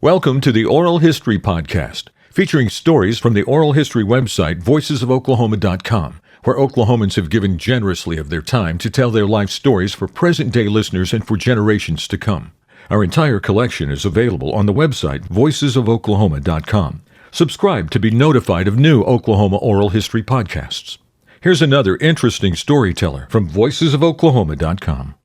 Welcome to the Oral History Podcast, featuring stories from the oral history website voicesofoklahoma.com, where Oklahomans have given generously of their time to tell their life stories for present-day listeners and for generations to come. Our entire collection is available on the website voicesofoklahoma.com. Subscribe to be notified of new Oklahoma oral history podcasts. Here's another interesting storyteller from voicesofoklahoma.com.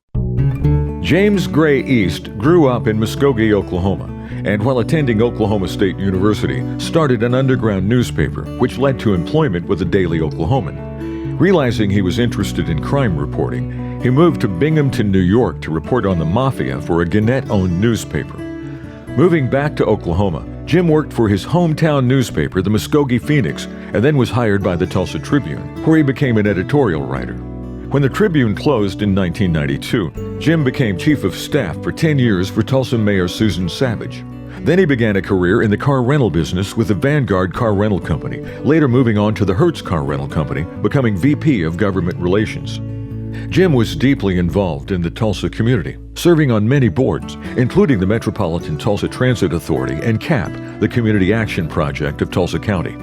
James Gray East grew up in Muskogee, Oklahoma, and while attending Oklahoma State University, started an underground newspaper, which led to employment with the Daily Oklahoman. Realizing he was interested in crime reporting, he moved to Binghamton, New York to report on the Mafia for a Gannett-owned newspaper. Moving back to Oklahoma, Jim worked for his hometown newspaper, the Muskogee Phoenix, and then was hired by the Tulsa Tribune, where he became an editorial writer. When the Tribune closed in 1992, Jim became chief of staff for 10 years for Tulsa Mayor Susan Savage. Then he began a career in the car rental business with the Vanguard car rental company, later moving on to the Hertz car rental company, becoming VP of Government Relations. Jim was deeply involved in the Tulsa community, serving on many boards, including the Metropolitan Tulsa Transit Authority and CAP, the Community Action Project of Tulsa County.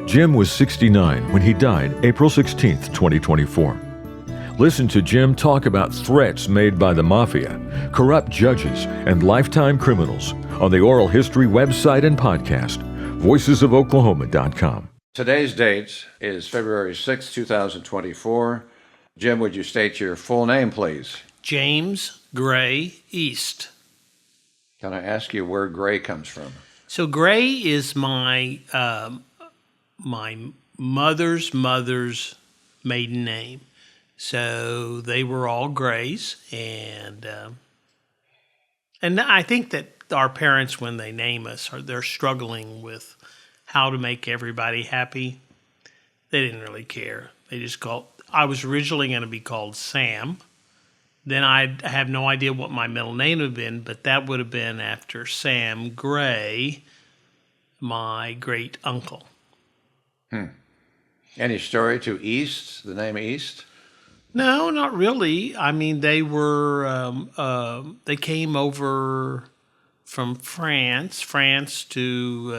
Jim was 69 when he died April 16, 2024. Listen to Jim talk about threats made by the Mafia, corrupt judges, and lifetime criminals on the Oral History website and podcast, voicesofoklahoma.com. Today's date is February 6, 2024. Jim, would you state your full name, please? James Gray East. Can I ask you where Gray comes from? So Gray is my mother's maiden name. So they were all Grays, and I think that our parents, when they name us, they're struggling with how to make everybody happy. They didn't really care. They just called. I was originally going to be called Sam. Then I have no idea what my middle name would have been, but that would have been after Sam Gray, my great uncle. Any story to East, the name East? No, not really. I mean, they they came over from France to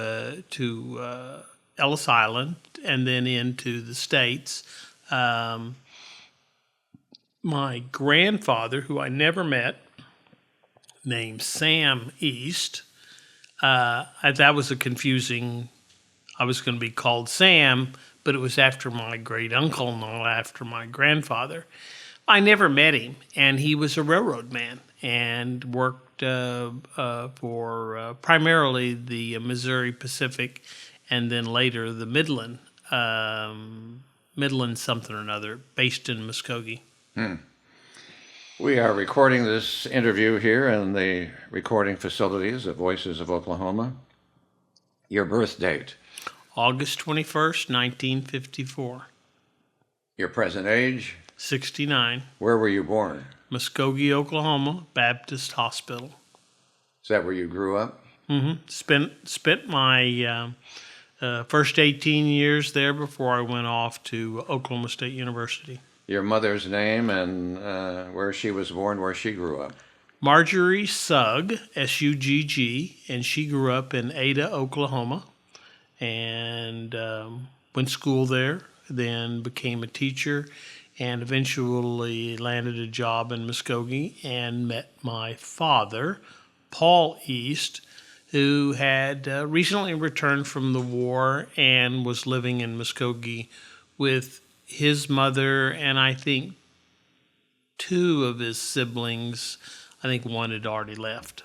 Ellis Island, and then into the States. My grandfather, who I never met, named Sam East. That was a confusing. I was going to be called Sam, but it was after my great uncle, not after my grandfather. I never met him, and he was a railroad man and worked for primarily the Missouri Pacific, and then later the Midland something or another, based in Muskogee. We are recording this interview here in the recording facilities of Voices of Oklahoma. Your birth date? August 21st, 1954. Your present age? 69. Where were you born? Muskogee, Oklahoma, Baptist Hospital. Is that where you grew up? Mm-hmm. Spent my first 18 years there before I went off to Oklahoma State University. Your mother's name and where she was born, where she grew up? Marjorie Sugg, S-U-G-G, and she grew up in Ada, Oklahoma, and went to school there, then became a teacher, and eventually landed a job in Muskogee and met my father, Paul East, who had recently returned from the war and was living in Muskogee with his mother and I think two of his siblings. I think one had already left.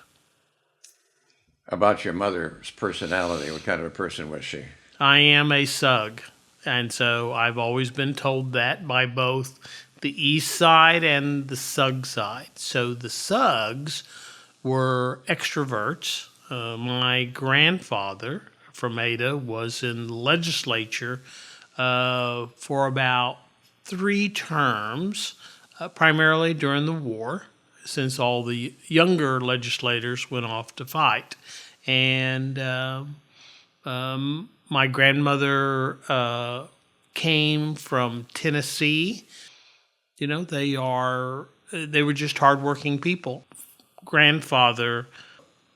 About your mother's personality, what kind of a person was she? I am a Sugg, and so I've always been told that by both the East side and the Sugg side. So the Suggs were extroverts. My grandfather from Ada was in the legislature for about 3 terms, primarily during the war, since all the younger legislators went off to fight. And my grandmother came from Tennessee. You know, they were just hardworking people. Grandfather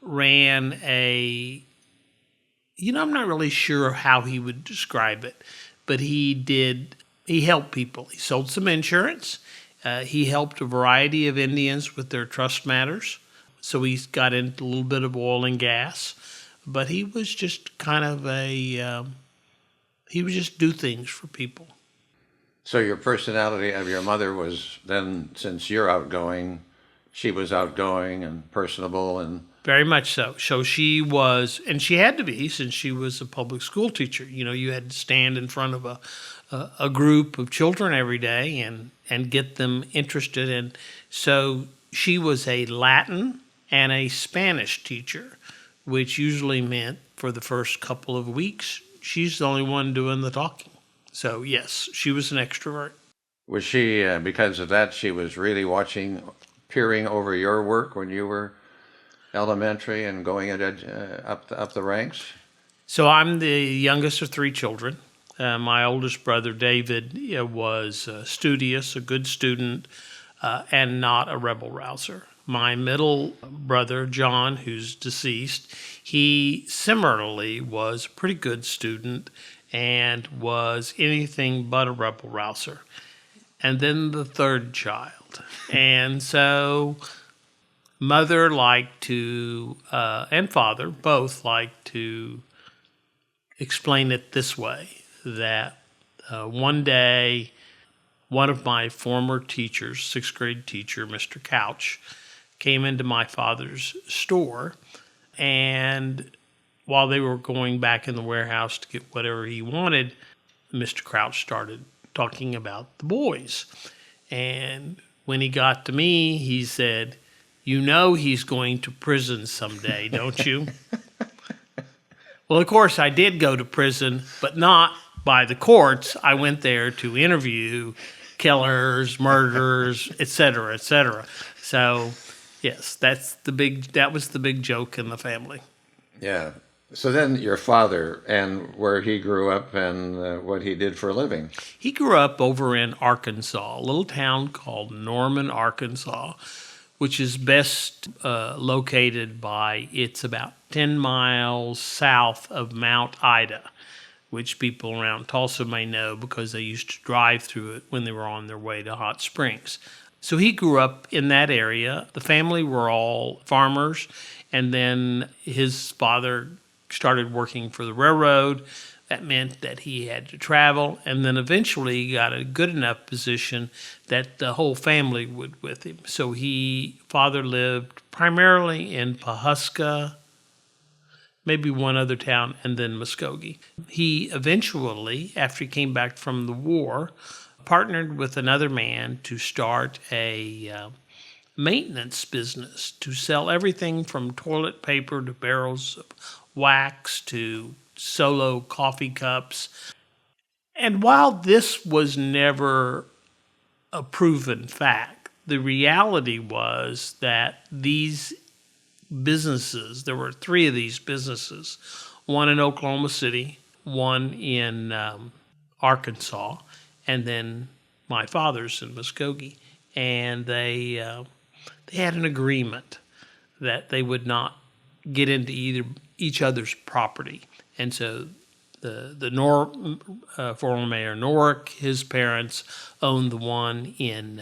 ran I'm not really sure how he would describe it, but he helped people. He sold some insurance. He helped a variety of Indians with their trust matters. So he got into a little bit of oil and gas, but he was just kind of he would just do things for people. So your personality of your mother was then, since you're outgoing, she was outgoing and personable and... Very much so. So she was, and she had to be, since she was a public school teacher. You had to stand in front of a group of children every day and get them interested. And so she was a Latin and a Spanish teacher, which usually meant for the first couple of weeks, she's the only one doing the talking. So yes, she was an extrovert. Was she, because of that, she was really peering over your work when you were elementary and going up the ranks? So I'm the youngest of three children. My oldest brother, David, was studious, a good student, and not a rebel rouser. My middle brother, John, who's deceased, he similarly was a pretty good student and was anything but a rebel rouser. And then the third child. And so mother liked to, and father both liked to explain it this way, that one day one of my former teachers, sixth grade teacher, Mr. Couch, came into my father's store, and while they were going back in the warehouse to get whatever he wanted, Mr. Crouch started talking about the boys. And when he got to me, he said, he's going to prison someday, don't you? Well, of course, I did go to prison, but not by the courts. I went there to interview killers, murderers, et cetera, et cetera. So, yes, that was the big joke in the family. Yeah. So then your father, and where he grew up and what he did for a living. He grew up over in Arkansas, a little town called Norman, Arkansas, which is best located it's about 10 miles south of Mount Ida, which people around Tulsa may know because they used to drive through it when they were on their way to Hot Springs. So he grew up in that area. The family were all farmers, and then his father started working for the railroad. That meant that he had to travel, and then eventually he got a good enough position that the whole family would with him. So father lived primarily in Pawhuska, maybe one other town, and then Muskogee. He eventually, after he came back from the war, partnered with another man to start a maintenance business to sell everything from toilet paper to barrels of wax to solo coffee cups. And while this was never a proven fact, the reality was that these businesses, there were three of these businesses, one in Oklahoma City, one in Arkansas, and then my father's in Muskogee. And they had an agreement that they would not get into each other's property. And so the former Mayor Norick, his parents owned the one in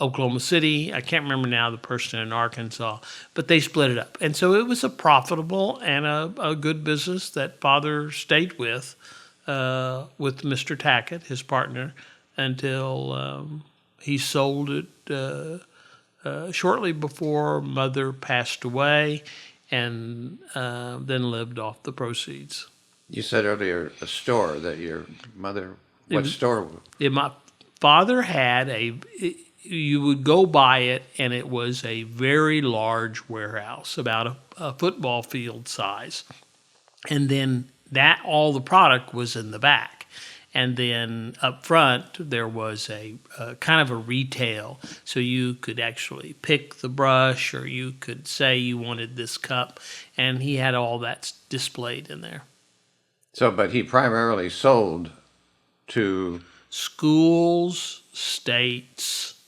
Oklahoma City. I can't remember now the person in Arkansas, but they split it up. And so it was a profitable and a good business that father stayed with Mr. Tackett, his partner, until he sold it shortly before mother passed away, and then lived off the proceeds. You said earlier a store that your mother... What store? My father had you would go by it, and it was a very large warehouse, about a football field size. And then all the product was in the back. And then up front, there was a kind of a retail. So you could actually pick the brush, or you could say you wanted this cup. And he had all that displayed in there. So, but he primarily sold to... Schools, states,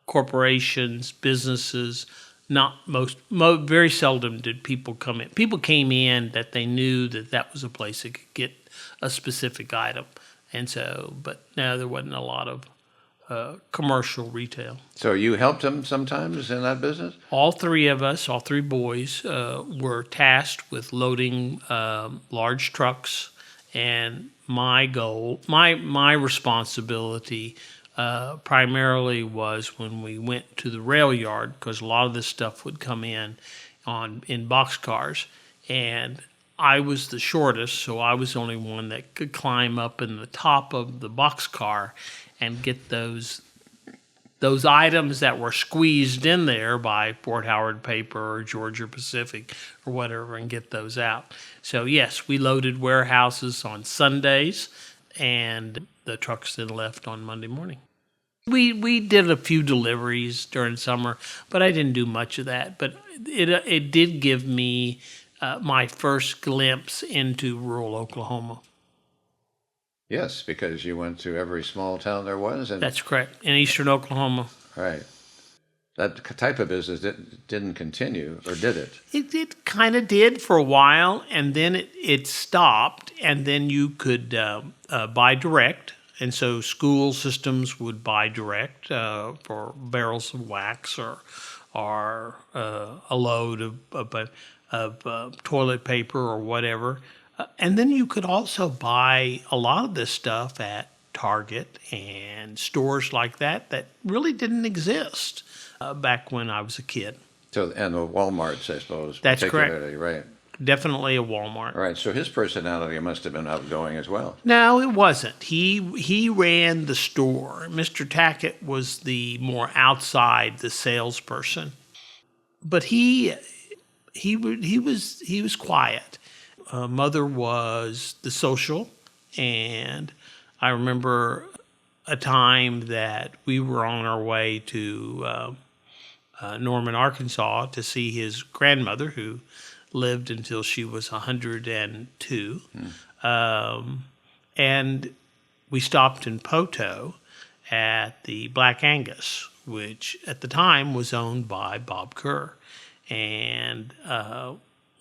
corporations, businesses, not very seldom did people come in. People came in that they knew that was a place that could get a specific item. And so, but no, there wasn't a lot of commercial retail. So you helped him sometimes in that business? All three of us, all three boys, were tasked with loading large trucks, and my goal, my responsibility primarily was when we went to the rail yard, because a lot of this stuff would come in boxcars, and I was the shortest, so I was the only one that could climb up in the top of the boxcar and get those items that were squeezed in there by Fort Howard Paper or Georgia Pacific or whatever, and get those out. So yes, we loaded warehouses on Sundays, and the trucks then left on Monday morning. We did a few deliveries during summer, but I didn't do much of that. But it did give me my first glimpse into rural Oklahoma. Yes, because you went to every small town there was. And that's correct, in eastern Oklahoma. Right. That type of business didn't continue, or did it? It kind of did for a while, and then it stopped, and then you could buy direct. And so school systems would buy direct for barrels of wax or a load of toilet paper or whatever. And then you could also buy a lot of this stuff at Target and stores like that really didn't exist back when I was a kid. So, and the Walmarts, I suppose. That's particularly, correct. Right. Definitely a Walmart. Right. So his personality must have been outgoing as well. No, it wasn't. He ran the store. Mr. Tackett was the more outside, the salesperson. But he was quiet. Mother was the social, and I remember a time that we were on our way to Norman, Arkansas, to see his grandmother, who lived until she was 102. And we stopped in Poto at the Black Angus, which at the time was owned by Bob Kerr. And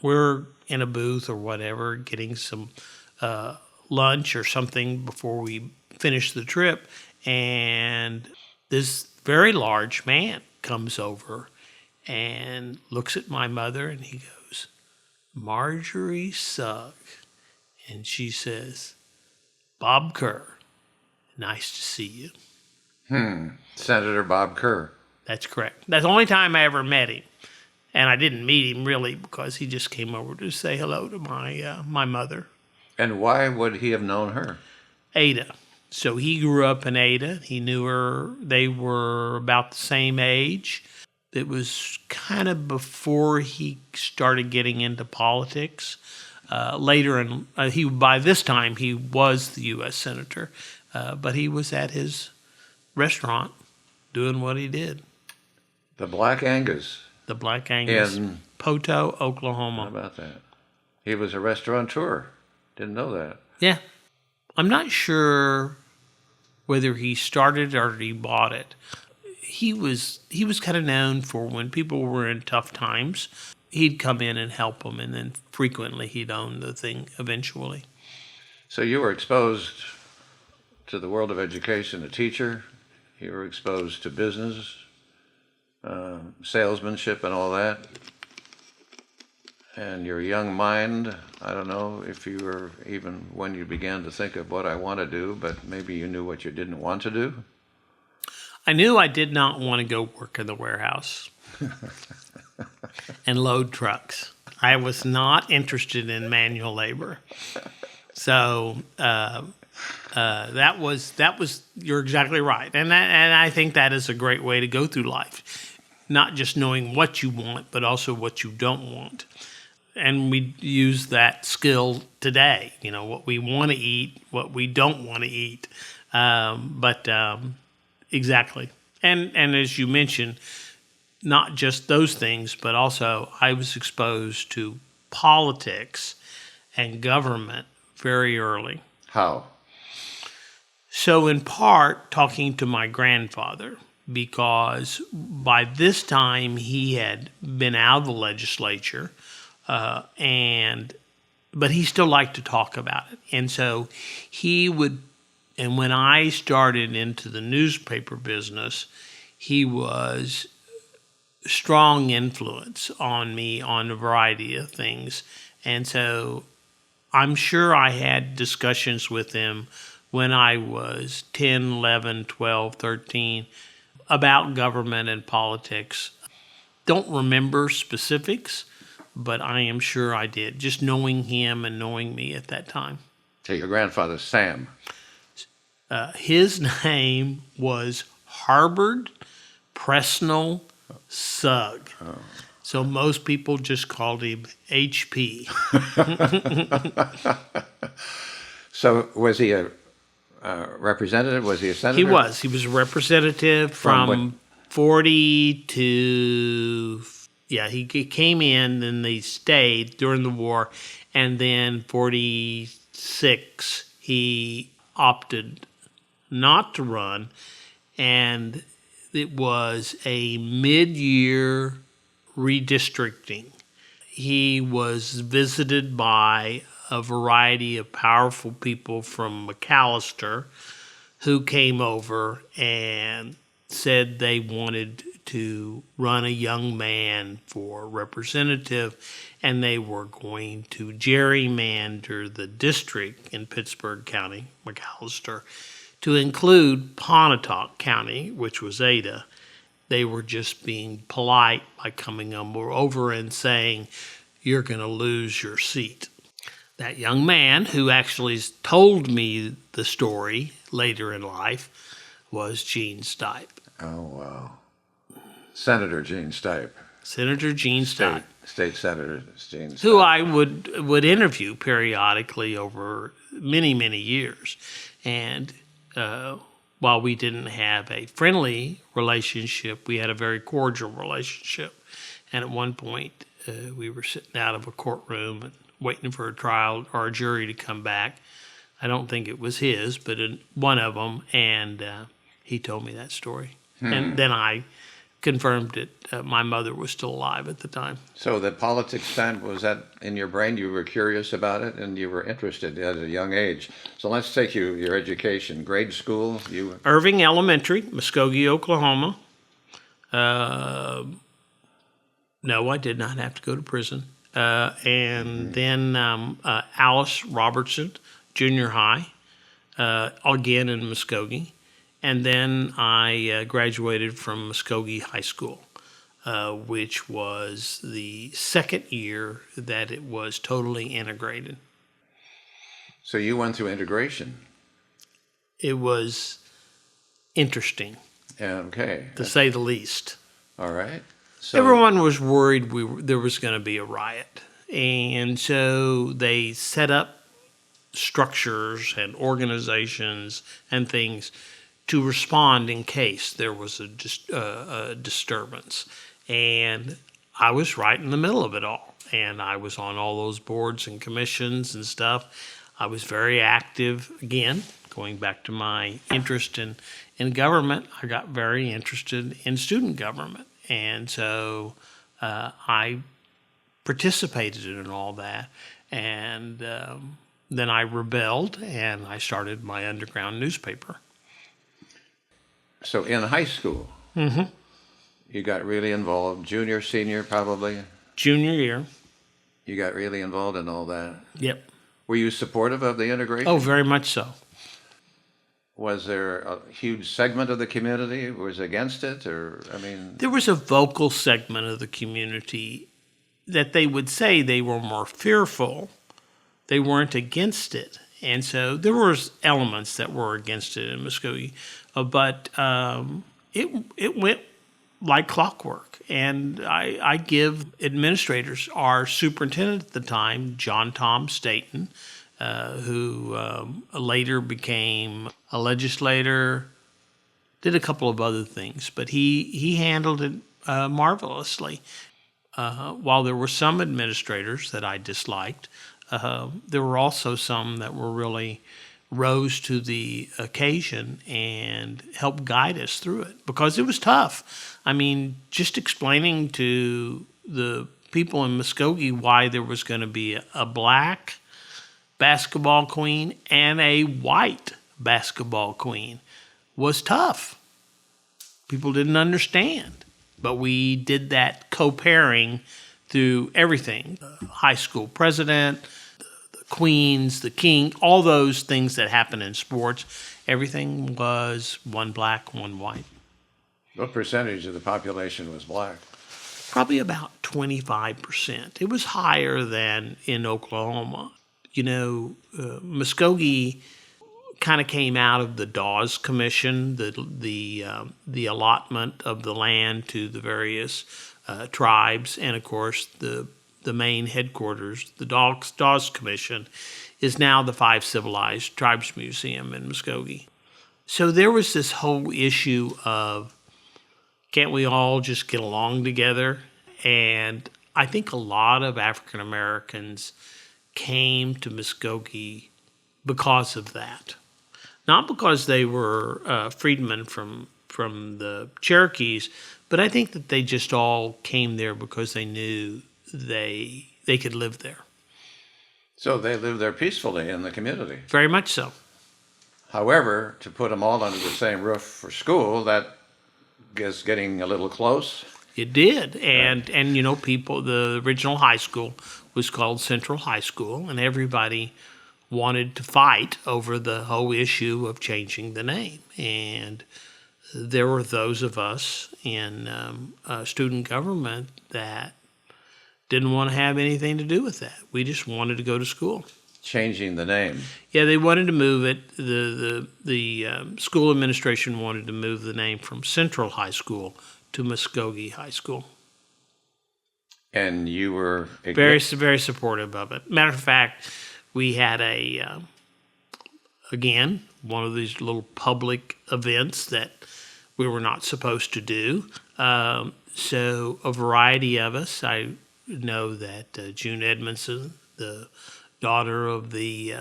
we're in a booth or whatever, getting some lunch or something before we finish the trip. And this very large man comes over and looks at my mother, and he goes, "Marjorie Sugg." And she says, "Bob Kerr, nice to see you." Senator Bob Kerr. That's correct. That's the only time I ever met him. And I didn't meet him really because he just came over to say hello to my mother. And why would he have known her? Ada. So he grew up in Ada. He knew her. They were about the same age. It was kind of before he started getting into politics. Later, by this time, he was the U.S. Senator. But he was at his restaurant doing what he did. The Black Angus. The Black Angus. In Poto, Oklahoma. How about that? He was a restaurateur. Didn't know that. Yeah. I'm not sure whether he started or he bought it. He was kind of known for when people were in tough times, he'd come in and help them, and then frequently he'd own the thing eventually. So you were exposed to the world of education, a teacher. You were exposed to business, salesmanship and all that. And your young mind, I don't know if you were even when you began to think of what I want to do, but maybe you knew what you didn't want to do. I knew I did not want to go work in the warehouse and load trucks. I was not interested in manual labor. So that was you're exactly right, and I think that is a great way to go through life, not just knowing what you want, but also what you don't want. And we use that skill today. You know, what we want to eat, what we don't want to eat, exactly. And as you mentioned, not just those things, but also I was exposed to politics and government very early. How? So in part, talking to my grandfather. because by this time he had been out of the legislature, but he still liked to talk about it. And so he would, and when I started into the newspaper business, he was a strong influence on me on a variety of things. And so I'm sure I had discussions with him when I was 10, 11, 12, 13 about government and politics. Don't remember specifics, but I am sure I did, just knowing him and knowing me at that time. So your grandfather, Sam. His name was Harbord Presnell Sugg. Oh. So most people just called him HP. So was he a representative? Was he a senator? He was. He was a representative from 40 to, he came in, then they stayed during the war, and then 46, he opted not to run, and it was a mid-year redistricting. He was visited by a variety of powerful people from McAllister who came over and said they wanted to run a young man for representative, and they were going to gerrymander the district in Pittsburgh County, McAllister, to include Pontotoc County, which was Ada. They were just being polite by coming over and saying, "You're going to lose your seat." That young man, who actually told me the story later in life, was Gene Stipe. Oh, wow. Senator Gene Stipe. Senator Gene Stipe. State Senator Gene Stipe. Who I would interview periodically over many, many years. And while we didn't have a friendly relationship, we had a very cordial relationship. And at one point, we were sitting out of a courtroom and waiting for a trial or a jury to come back. I don't think it was his, but one of them, and he told me that story. And then I confirmed it. My mother was still alive at the time. So the politics then, was that in your brain? You were curious about it and you were interested at a young age. So let's take your education. Grade school? Irving Elementary, Muskogee, Oklahoma. No, I did not have to go to prison. Then Alice Robertson Junior High, again in Muskogee. And then I graduated from Muskogee High School, which was the second year that it was totally integrated. So you went through integration. It was interesting, okay, to say the least. All right. So everyone was worried there was going to be a riot. And so they set up structures and organizations and things to respond in case there was a disturbance. And I was right in the middle of it all. And I was on all those boards and commissions and stuff. I was very active. Again, going back to my interest in government, I got very interested in student government. And so I participated in all that. And then I rebelled and I started my underground newspaper. So in high school, you got really involved, junior, senior probably? Junior year. You got really involved in all that? Yep. Were you supportive of the integration? Oh, very much so. Was there a huge segment of the community who was against it? There was a vocal segment of the community that they would say they were more fearful. They weren't against it. And so there was elements that were against it in Muskogee. But it went like clockwork. And I give administrators, our superintendent at the time, John Tom Staten, who later became a legislator, did a couple of other things, but he handled it marvelously. While there were some administrators that I disliked, there were also some that were really rose to the occasion and helped guide us through it because it was tough. I mean, just explaining to the people in Muskogee why there was going to be a black basketball queen and a white basketball queen was tough. People didn't understand, but we did that co-pairing through everything: the high school president, the queens, the king, all those things that happen in sports. Everything was one black, one white. What percentage of the population was black? Probably about 25%. It was higher than in Oklahoma. You know, Muskogee kind of came out of the Dawes Commission, the allotment of the land to the various tribes, and of course the main headquarters, the Dawes Commission, is now the Five Civilized Tribes Museum in Muskogee. So there was this whole issue of, can't we all just get along together? And I think a lot of African Americans came to Muskogee because of that. Not because they were freedmen from the Cherokees, but I think that they just all came there because they knew they could live there. So they lived there peacefully in the community. Very much so. However, to put them all under the same roof for school, that is getting a little close. It did. And you know, the original high school was called Central High School, and everybody wanted to fight over the whole issue of changing the name. And there were those of us in student government that didn't want to have anything to do with that. We just wanted to go to school. Changing the name. Yeah, they wanted to move it. The school administration wanted to move the name from Central High School to Muskogee High School. And you were very supportive of it. Matter of fact, we had again, one of these little public events that we were not supposed to do. So a variety of us, I know that June Edmondson, the daughter of the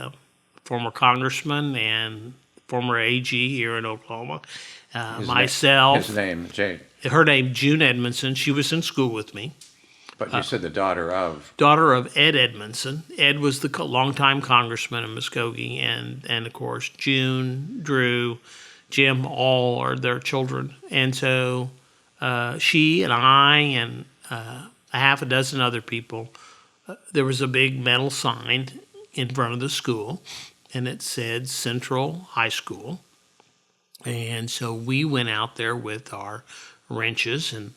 former congressman and former AG here in Oklahoma, myself. His name, Jane. Her name, June Edmondson. She was in school with me. But you said the daughter of? Daughter of Ed Edmondson. Ed was the longtime congressman in Muskogee, and of course June, Drew, Jim, all are their children. And so she and I and a half a dozen other people, there was a big metal sign in front of the school, and it said Central High School. And so we went out there with our wrenches and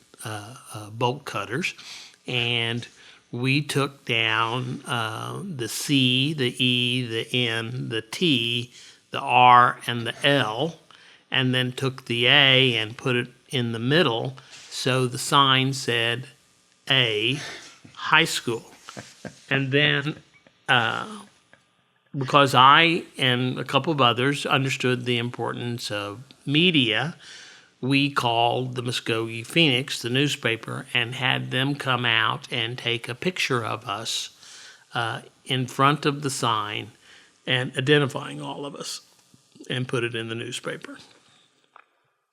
bolt cutters, and we took down the C, the E, the N, the T, the R, and the L, and then took the A and put it in the middle, so the sign said A, High School. And then because I and a couple of others understood the importance of media, we called the Muskogee Phoenix, the newspaper, and had them come out and take a picture of us in front of the sign and identifying all of us and put it in the newspaper.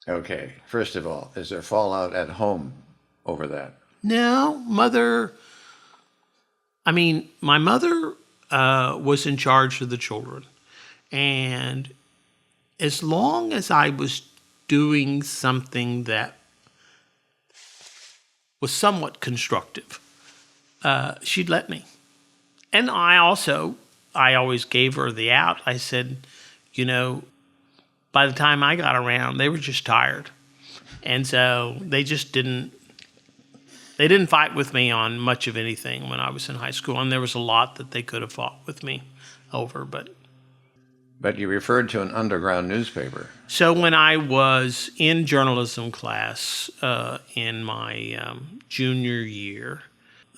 Okay. First of all, is there fallout at home over that? No, my mother was in charge of the children. And as long as I was doing something that was somewhat constructive, she'd let me. And I always gave her the out. I said, you know, by the time I got around, they were just tired. And so they didn't fight with me on much of anything when I was in high school. And there was a lot that they could have fought with me over, But you referred to an underground newspaper. So when I was in journalism class in my junior year,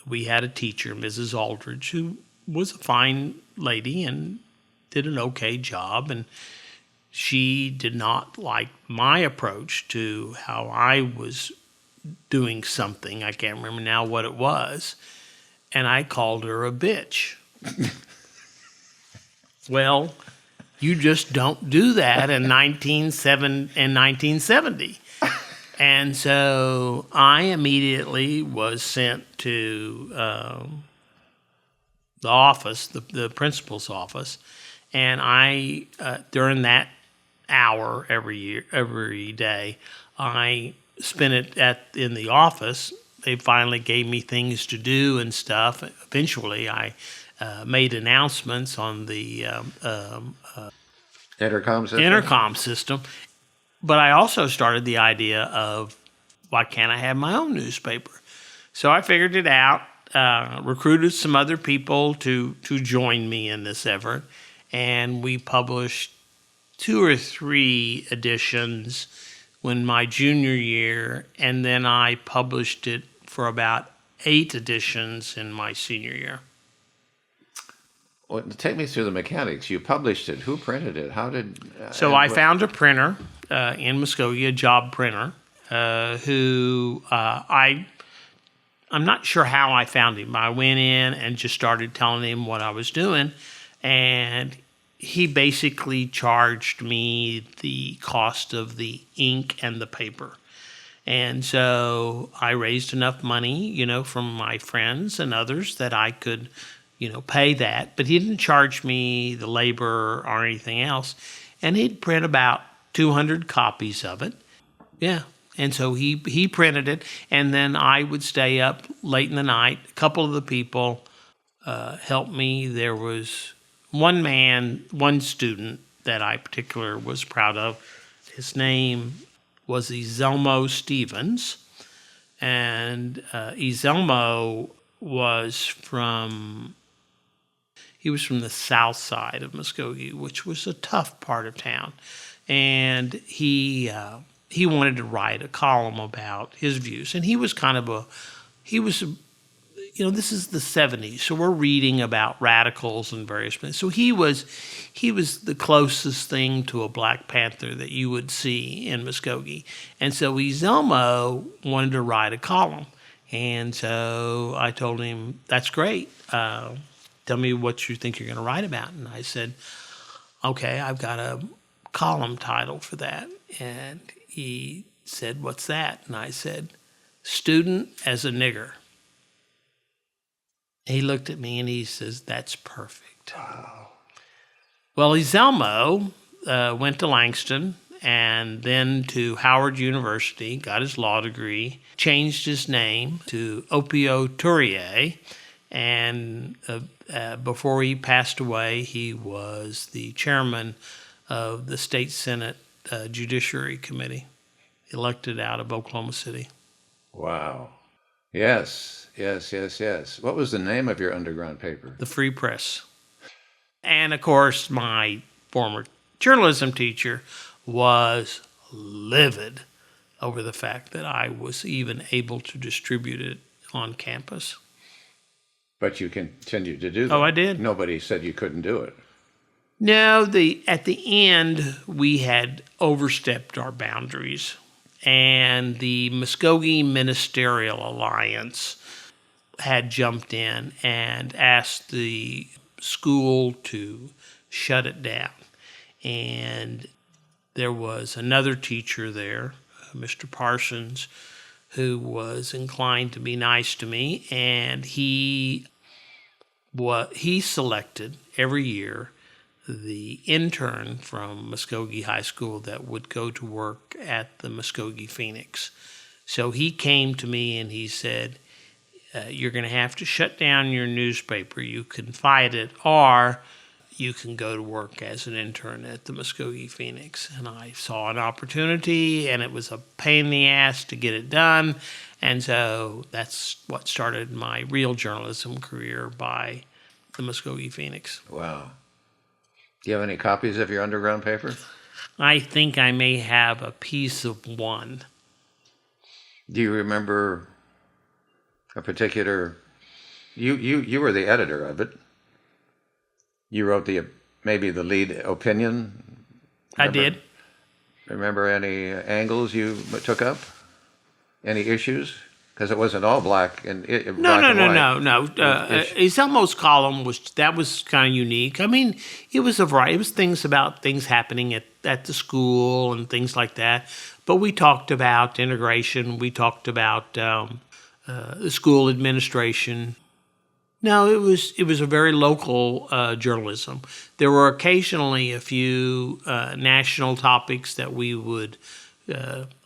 we had a teacher, Mrs. Aldridge, who was a fine lady and did an okay job. And she did not like my approach to how I was doing something. I can't remember now what it was. And I called her a bitch. Well, You just don't do that in 1970. And so I immediately was sent to the office, the principal's office, and I during that hour every day, I spent it in the office. They finally gave me things to do and stuff. Eventually, I made announcements on the intercom system. But I also started the idea of, why can't I have my own newspaper? So I figured it out, recruited some other people to join me in this effort, and we published 2 or 3 editions when my junior year, and then I published it for about 8 editions in my senior year. Well, take me through the mechanics. You published it. Who printed it? How did... So I found a printer in Muskogee, a job printer, who I'm not sure how I found him. I went in and just started telling him what I was doing, and he basically charged me the cost of the ink and the paper. And so I raised enough money, from my friends and others that I could, pay that. But he didn't charge me the labor or anything else. And he'd print about 200 copies of it. Yeah. And so he printed it. And then I would stay up late in the night. A couple of the people helped me. There was one student that I particularly was proud of. His name was Ezelmo Stevens. And Ezelmo was from the south side of Muskogee, which was a tough part of town. And he wanted to write a column about his views. And he was this is the 70s, so we're reading about radicals and various things. So he was the closest thing to a Black Panther that you would see in Muskogee. And so Ezelmo wanted to write a column. And so I told him, that's great. Tell me what you think you're going to write about. And I said, okay, I've got a column title for that. And he said, what's that? And I said, Student as a Nigger. He looked at me and he says, that's perfect. Wow. Well, Ezelmo went to Langston and then to Howard University, got his law degree, changed his name to Opio Tourier, and before he passed away, he was the chairman of the State Senate Judiciary Committee, elected out of Oklahoma City. Wow. Yes. What was the name of your underground paper? The Free Press. And, of course, my former journalism teacher was livid over the fact that I was even able to distribute it on campus. But you continued to do that. Oh, I did. Nobody said you couldn't do it. No, at the end, we had overstepped our boundaries. And the Muskogee Ministerial Alliance had jumped in and asked the school to shut it down. And there was another teacher there, Mr. Parsons, who was inclined to be nice to me, and he selected every year the intern from Muskogee High School that would go to work at the Muskogee Phoenix. So he came to me and he said, you're going to have to shut down your newspaper. You can fight it, or you can go to work as an intern at the Muskogee Phoenix. And I saw an opportunity, and it was a pain in the ass to get it done. And so that's what started my real journalism career by the Muskogee Phoenix. Wow. Do you have any copies of your underground paper? I think I may have a piece of one. Do you remember a particular... You were the editor of it. You wrote maybe the lead opinion. I did. Remember any angles you took up? Any issues? No, Because it wasn't all black and black no, and no, white. no, no. Iselmo's column was kind of unique. I mean, it was a variety. It was things about things happening at the school and things like that. But we talked about integration. We talked about the school administration. No, it was a very local journalism. There were occasionally a few national topics that we would.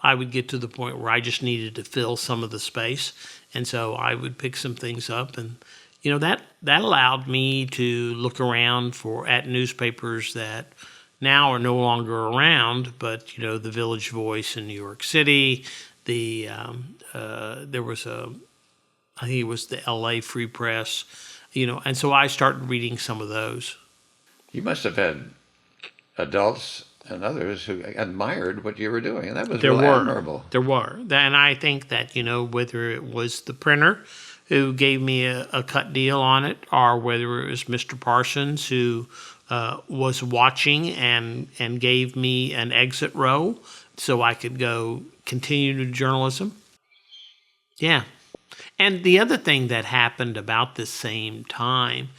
I would get to the point where I just needed to fill some of the space, and so I would pick some things up, and that allowed me to look around at newspapers that now are no longer around, but the Village Voice in New York City, there was I think it was the L.A. Free Press, and so I started reading some of those. You must have had adults and others who admired what you were doing, and that was admirable. There were. And I think that, whether it was the printer who gave me a cut deal on it, or whether it was Mr. Parsons who was watching and gave me an exit row so I could go continue to journalism. Yeah. And the other thing that happened about the same time,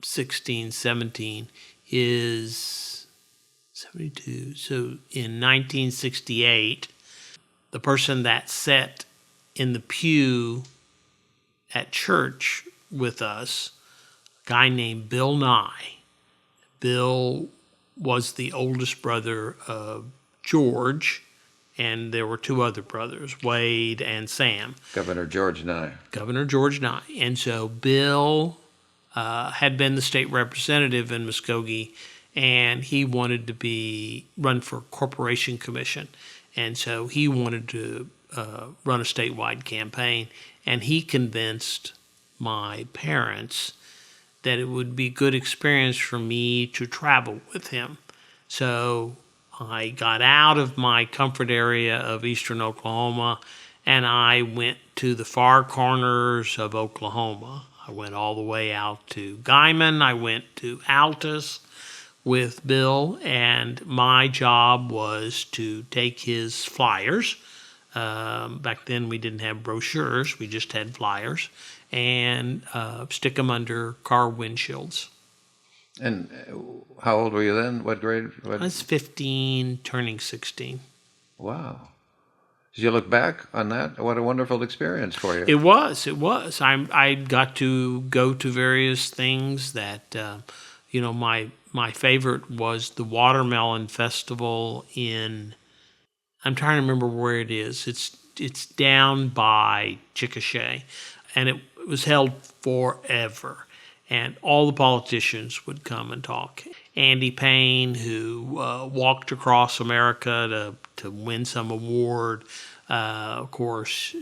16, 17, is 72. So in 1968, the person that sat in the pew at church with us, a guy named Bill Nye. Bill was the oldest brother of George, and there were two other brothers, Wade and Sam. Governor George Nye. Governor George Nye. And so Bill had been the state representative in Muskogee, and he wanted to run for corporation commission. And so he wanted to run a statewide campaign, and he convinced my parents that it would be a good experience for me to travel with him. So I got out of my comfort area of eastern Oklahoma, and I went to the far corners of Oklahoma. I went all the way out to Guyman. I went to Altus with Bill, and my job was to take his flyers. Back then we didn't have brochures, we just had flyers, and stick them under car windshields. And how old were you then? What grade? I was 15, turning 16. Wow. Did you look back on that? What a wonderful experience for you. It was. I got to go to various things that, my favorite was the Watermelon Festival in, I'm trying to remember where it is. It's down by Chickasha, and it was held forever. And all the politicians would come and talk. Andy Payne, who walked across America to win some award. Of course,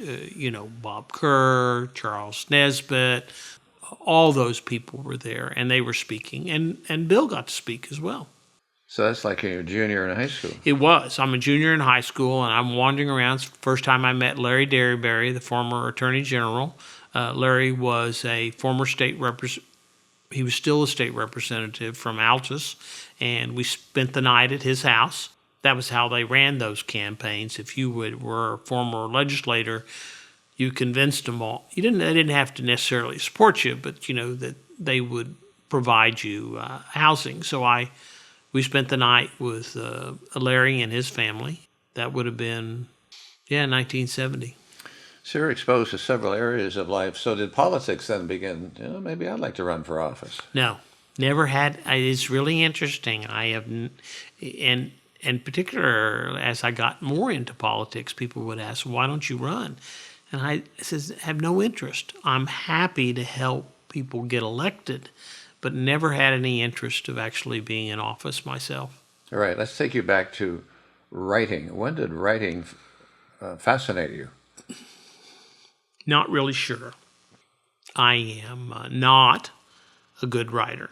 Bob Kerr, Charles Nesbitt, all those people were there, and they were speaking. And Bill got to speak as well. So that's like you're a junior in high school. It was. I'm a junior in high school, and I'm wandering around. It's the first time I met Larry Derryberry, the former Attorney General. Larry was a former state representative. He was still a state representative from Altus, and we spent the night at his house. That was how they ran those campaigns. If you were a former legislator, you convinced them all. They didn't have to necessarily support you, but that they would provide you housing. So we spent the night with Larry and his family. That would have been 1970. So you're exposed to several areas of life. So did politics then begin? Maybe I'd like to run for office. No, never had. It's really interesting. I have, and in particular, as I got more into politics, people would ask, "Why don't you run?" And I says, "I have no interest. I'm happy to help people get elected, but never had any interest of actually being in office myself." All right, let's take you back to writing. When did writing fascinate you? Not really sure. I am not a good writer.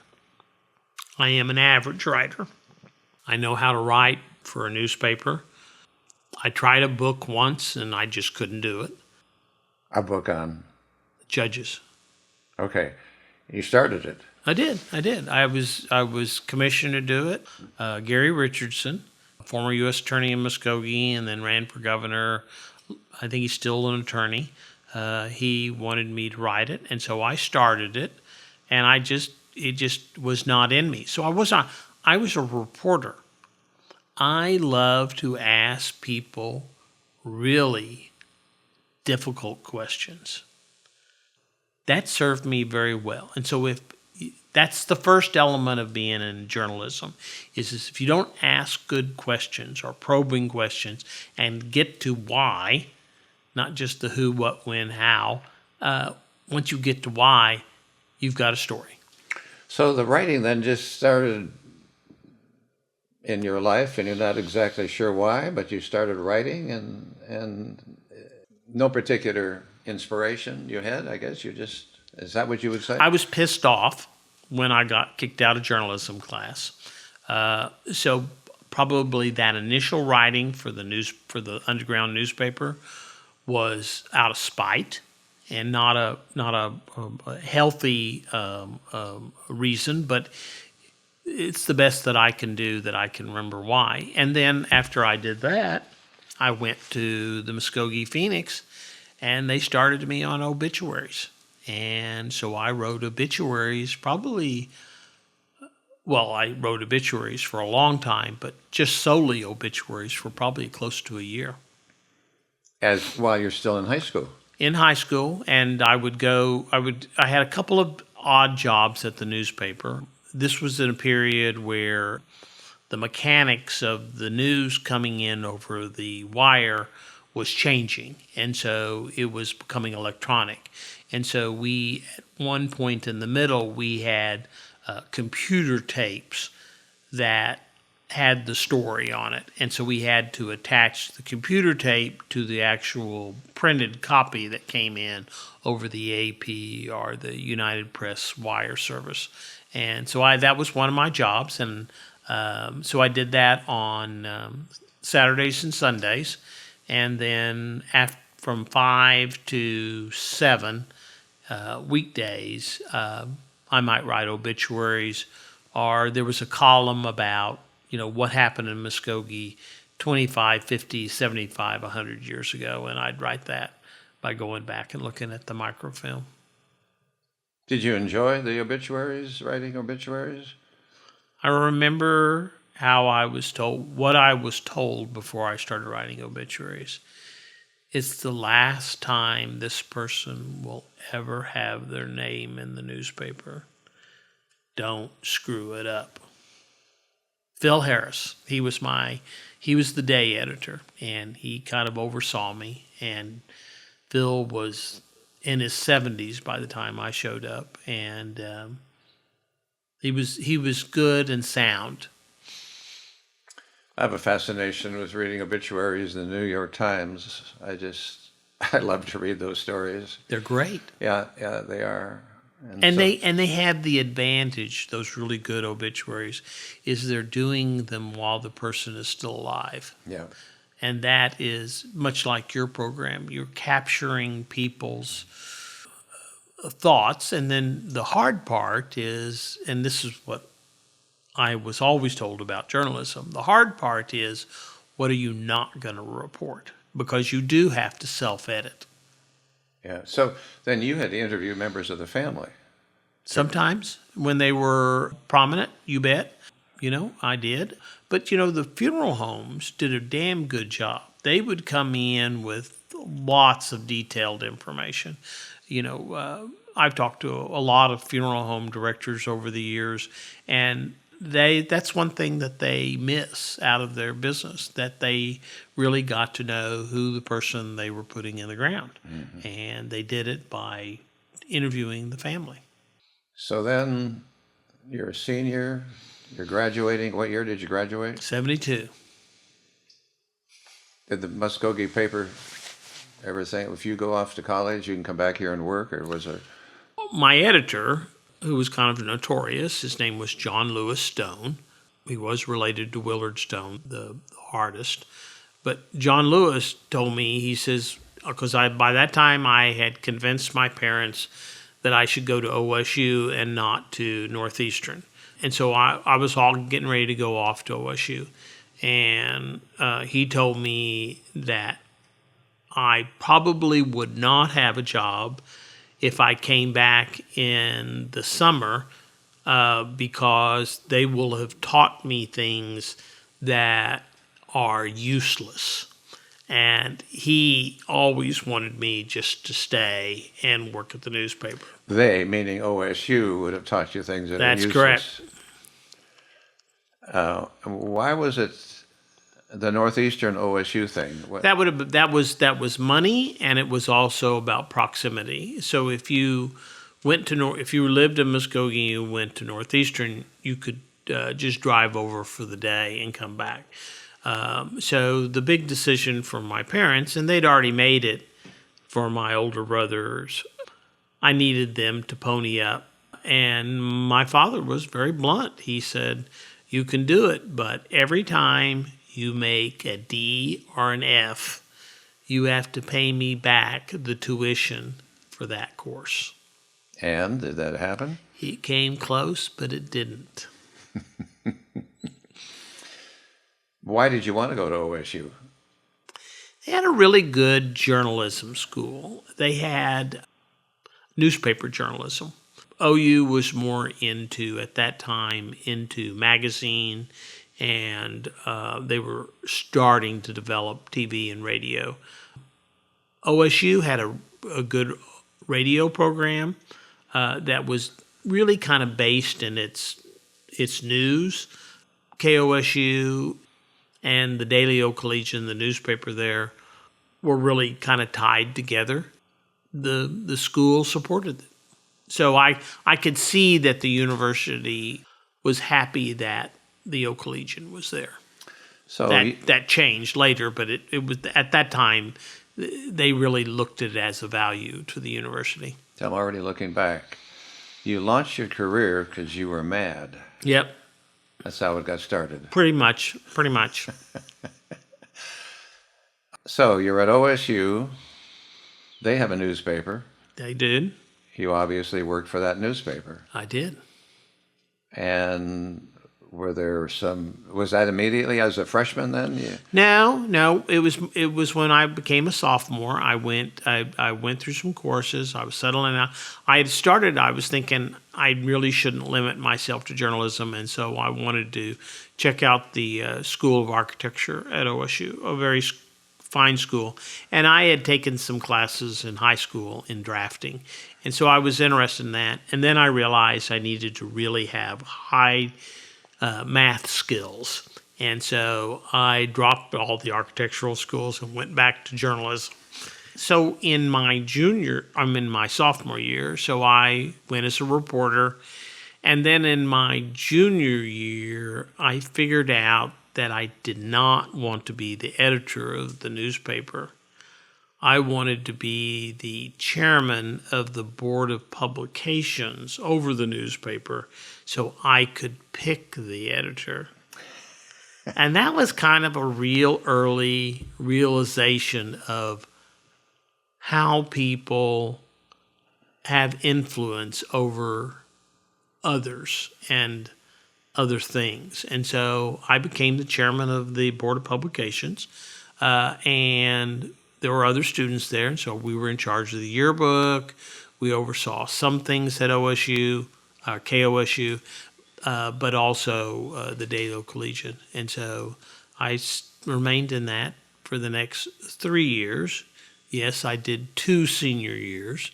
I am an average writer. I know how to write for a newspaper. I tried a book once and I just couldn't do it. A book on? Judges. Okay. You started it. I did. I was commissioned to do it. Gary Richardson, former U.S. Attorney in Muskogee, and then ran for governor, I think he's still an attorney. He wanted me to write it, and so I started it, and it just was not in me. So I was a reporter. I love to ask people really difficult questions. That served me very well. And so that's the first element of being in journalism, is if you don't ask good questions or probing questions and get to why, not just the who, what, when, how, once you get to why, you've got a story. So the writing then just started in your life, and you're not exactly sure why, but you started writing, and no particular inspiration you had, I guess. Is that what you would say? I was pissed off when I got kicked out of journalism class. So probably that initial writing for the underground newspaper was out of spite and not a healthy reason, but it's the best that I can do, that I can remember why. And then after I did that, I went to the Muskogee Phoenix, and they started me on obituaries. And so I wrote obituaries I wrote obituaries for a long time, but just solely obituaries for probably close to a year. While you're still in high school? In high school, and I had a couple of odd jobs at the newspaper. This was in a period where the mechanics of the news coming in over the wire was changing, and so it was becoming electronic. And so at one point in the middle, we had computer tapes that had the story on it. And so we had to attach the computer tape to the actual printed copy that came in over the AP or the United Press wire service. And so that was one of my jobs. And so I did that on Saturdays and Sundays. And then from 5 to 7 weekdays, I might write obituaries, or there was a column about, what happened in Muskogee 25, 50, 75, 100 years ago, and I'd write that by going back and looking at the microfilm. Did you enjoy the obituaries, writing obituaries? I remember what I was told before I started writing obituaries. It's the last time this person will ever have their name in the newspaper. Don't screw it up. Phil Harris, he was the day editor, and he kind of oversaw me. And Phil was in his 70s by the time I showed up, and he was good and sound. I have a fascination with reading obituaries in the New York Times. I love to read those stories. They're great. Yeah, they are. And they have the advantage, those really good obituaries, is they're doing them while the person is still alive. Yeah. And that is much like your program. You're capturing people's thoughts, and then the hard part is, and this is what I was always told about journalism, the hard part is, what are you not going to report? Because you do have to self-edit. Yeah. So then you had to interview members of the family. Sometimes when they were prominent, you bet. I did. But, the funeral homes did a damn good job. They would come in with lots of detailed information. I've talked to a lot of funeral home directors over the years, and that's one thing that they miss out of their business, that they really got to know who the person they were putting in the ground. Mm-hmm. And they did it by interviewing the family. So then you're a senior, you're graduating. What year did you graduate? 72. Did the Muskogee paper ever think, if you go off to college, you can come back here and work, or was it? My editor, who was kind of notorious, his name was John Lewis Stone. He was related to Willard Stone, the artist. But John Lewis told me, he says, because by that time I had convinced my parents that I should go to OSU and not to Northeastern. And so I was all getting ready to go off to OSU. And he told me that I probably would not have a job if I came back in the summer because they will have taught me things that are useless. And he always wanted me just to stay and work at the newspaper. They, meaning OSU, would have taught you things that That's are useless. correct. Why was it the Northeastern OSU thing? That was money, and it was also about proximity. So if you if you lived in Muskogee and you went to Northeastern, you could just drive over for the day and come back. So the big decision for my parents, and they'd already made it for my older brothers, I needed them to pony up. And my father was very blunt. He said, "You can do it, but every time you make a D or an F, you have to pay me back the tuition for that course." And did that happen? It came close, but it didn't. Why did you want to go to OSU? They had a really good journalism school. They had newspaper journalism. OU was more at that time, into magazine, and they were starting to develop TV and radio. OSU had a good radio program that was really kind of based in its news. KOSU and the Daily Oklahoman, the newspaper there, were really kind of tied together. The school supported it. So I could see that the university was happy that the Oklahoman was there. So that changed later, but it was at that time they really looked at it as a value to the university. I'm already looking back. You launched your career because you were mad. Yep. That's how it got started. Pretty much. So you're at OSU. They have a newspaper. They did. You obviously worked for that newspaper. I did. And was that immediately as a freshman then? No. It was when I became a sophomore. I went through some courses. I was settling out. I was thinking I really shouldn't limit myself to journalism, and so I wanted to check out the School of Architecture at OSU, a very fine school. And I had taken some classes in high school in drafting, and so I was interested in that. And then I realized I needed to really have high math skills. And so I dropped all the architectural schools and went back to journalism. So in my sophomore year, so I went as a reporter. And then in my junior year, I figured out that I did not want to be the editor of the newspaper. I wanted to be the chairman of the board of publications over the newspaper so I could pick the editor. And that was kind of a real early realization of how people have influence over others and other things. And so I became the chairman of the board of publications, and there were other students there, and so we were in charge of the yearbook. We oversaw some things at OSU, KOSU, but also the Daily Oklahoman. And so I remained in that for the next 3 years. Yes, I did 2 senior years.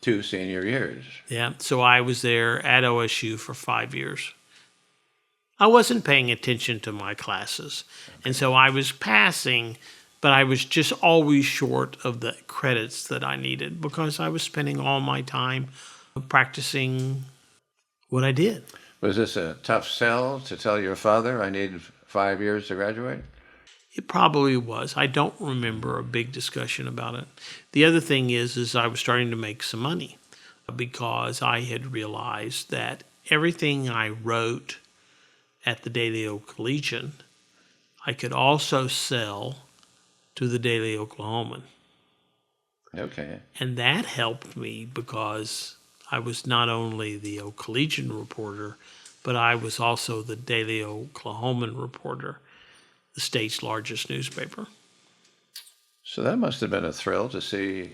2 senior years. Yeah, so I was there at OSU for 5 years. I wasn't paying attention to my classes, and so I was passing, but I was just always short of the credits that I needed because I was spending all my time practicing what I did. Was this a tough sell to tell your father I needed 5 years to graduate? It probably was. I don't remember a big discussion about it. The other thing is I was starting to make some money because I had realized that everything I wrote at the Daily Oklahoman, I could also sell to the Daily Oklahoman. Okay. And that helped me because I was not only the Oklahoman reporter, but I was also the Daily Oklahoman reporter, the state's largest newspaper. So that must have been a thrill to see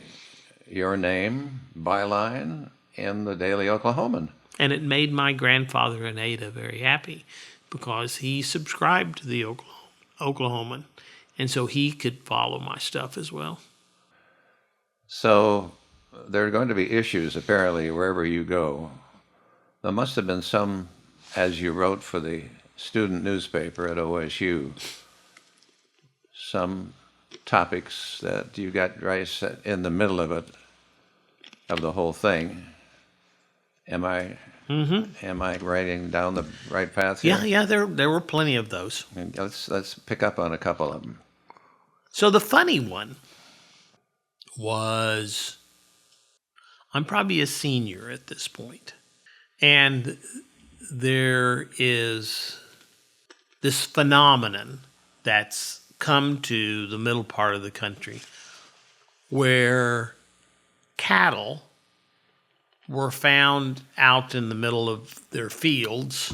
your name, byline, in the Daily Oklahoman. And it made my grandfather in Ada very happy because he subscribed to the Oklahoman, and so he could follow my stuff as well. So there are going to be issues, apparently, wherever you go. There must have been some, as you wrote for the student newspaper at OSU, some topics that you got right in the middle of it, of the whole thing. Am I writing down the right path here? Yeah, there were plenty of those. And let's pick up on a couple of them. So the funny one was, I'm probably a senior at this point, and there is this phenomenon that's come to the middle part of the country where cattle were found out in the middle of their fields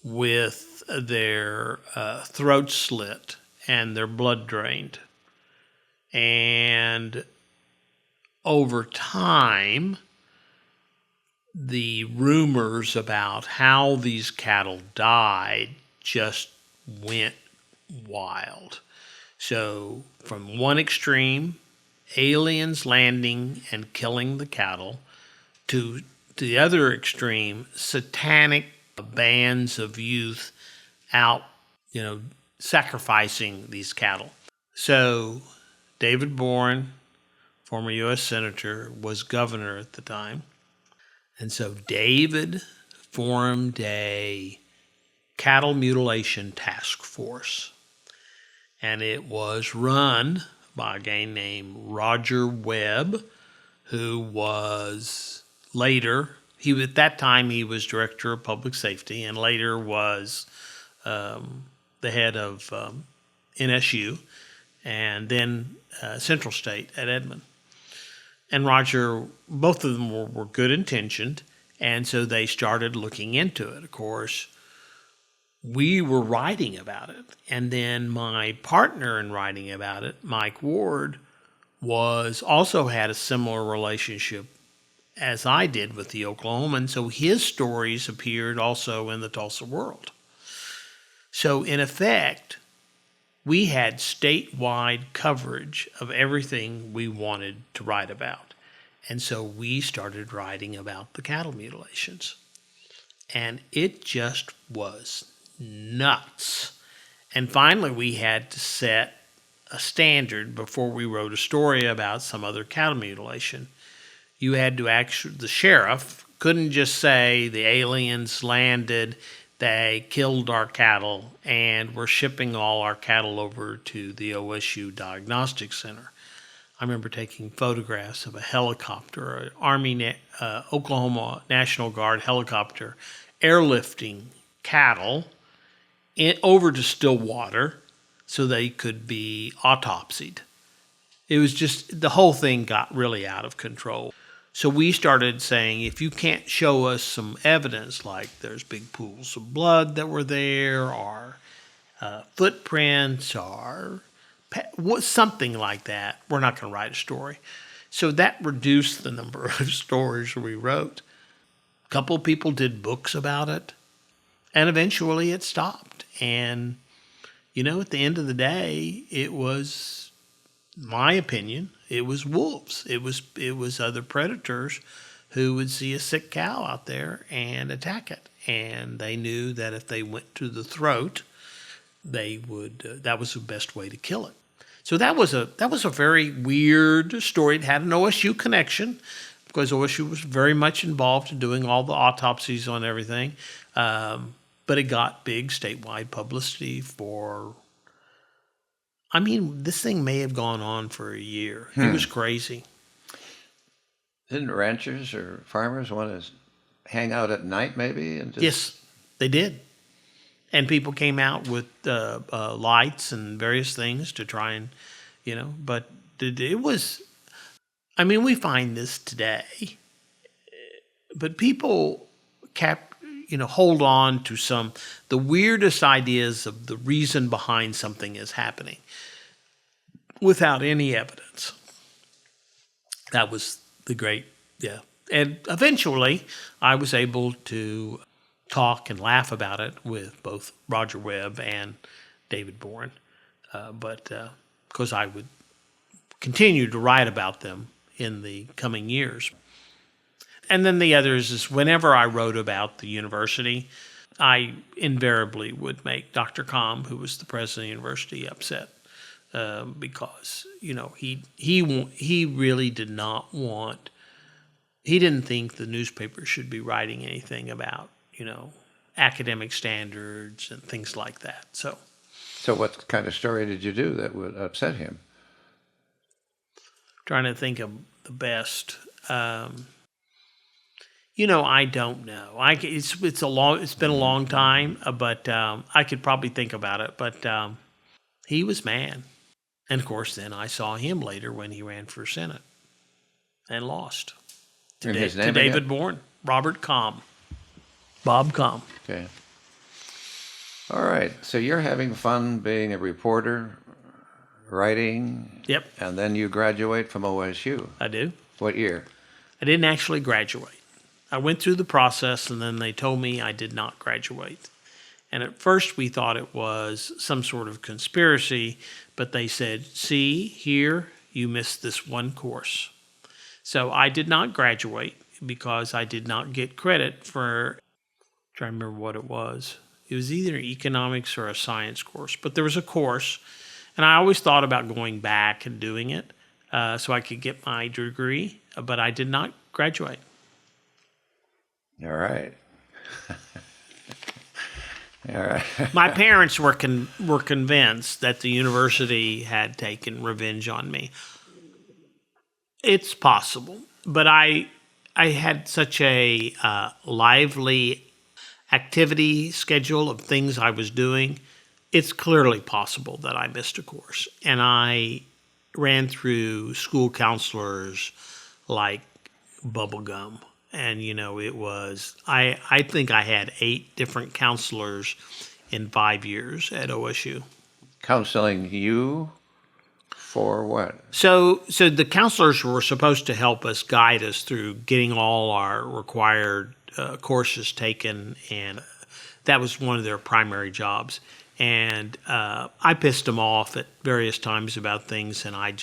with their throats slit and their blood drained. And over time, the rumors about how these cattle died just went wild. So from one extreme, aliens landing and killing the cattle, to the other extreme, satanic bands of youth out, sacrificing these cattle. So David Boren, former U.S. Senator, was governor at the time. And so David formed a cattle mutilation task force. And it was run by a guy named Roger Webb, who was later, at that time he was director of public safety and later was the head of NSU and then Central State at Edmond. And Roger, both of them were good intentioned, and so they started looking into it. Of course, we were writing about it, and then my partner in writing about it, Mike Ward, also had a similar relationship as I did with the Oklahoman, so his stories appeared also in the Tulsa World. So in effect, we had statewide coverage of everything we wanted to write about. And so we started writing about the cattle mutilations. And it just was nuts. And finally, we had to set a standard before we wrote a story about some other cattle mutilation. You had to the sheriff couldn't just say the aliens landed, they killed our cattle, and we're shipping all our cattle over to the OSU Diagnostic Center. I remember taking photographs of a helicopter, an Army, Oklahoma National Guard helicopter, airlifting cattle over to Stillwater so they could be autopsied. It was just, the whole thing got really out of control. So we started saying, if you can't show us some evidence, like there's big pools of blood that were there, or footprints, or something like that, we're not going to write a story. So that reduced the number of stories we wrote. A couple of people did books about it, and eventually it stopped. And, at the end of the day, it was, my opinion, it was wolves. It was other predators who would see a sick cow out there and attack it. And they knew that if they went to the throat, they would, that was the best way to kill it. So that was a very weird story. It had an OSU connection because OSU was very much involved in doing all the autopsies on everything. But it got big statewide publicity this thing may have gone on for a year. It was crazy. Didn't ranchers or farmers want to hang out at night maybe? Yes, they did. And people came out with lights and various things to try and, but it was, we find this today, but people kept, hold on to the weirdest ideas of the reason behind something is happening. without any evidence. That was the great, yeah. And eventually, I was able to talk and laugh about it with both Roger Webb and David Bourne. But because I would continue to write about them in the coming years. And then the others is whenever I wrote about the university, I invariably would make Dr. Kalm, who was the president of the university, upset because he really did not want. He didn't think the newspaper should be writing anything about academic standards and things like that. So what kind of story did you do that would upset him? Trying to think of the best. I don't know. It's been a long time, but I could probably think about it. But he was mad, and of course, then I saw him later when he ran for Senate and lost to David Bourne, Robert Kalm, Bob Kalm. Okay. All right. So you're having fun being a reporter, writing. Yep. And then you graduate from OSU. I do. What year? I didn't actually graduate. I went through the process, and then they told me I did not graduate. And at first we thought it was some sort of conspiracy, but they said, see, here, you missed this one course. So I did not graduate because I did not get credit for, I'm trying to remember what it was. It was either economics or a science course, but there was a course, and I always thought about going back and doing it so I could get my degree, but I did not graduate. All right. All right. My parents were convinced that the university had taken revenge on me. It's possible, but I had such a lively activity schedule of things I was doing. It's clearly possible that I missed a course, and I ran through school counselors like bubblegum. And, it was, I think I had 8 different counselors in 5 years at OSU. Counseling you for what? So the counselors were supposed to help us, guide us through getting all our required courses taken, and that was one of their primary jobs. And I pissed them off at various times about things, and I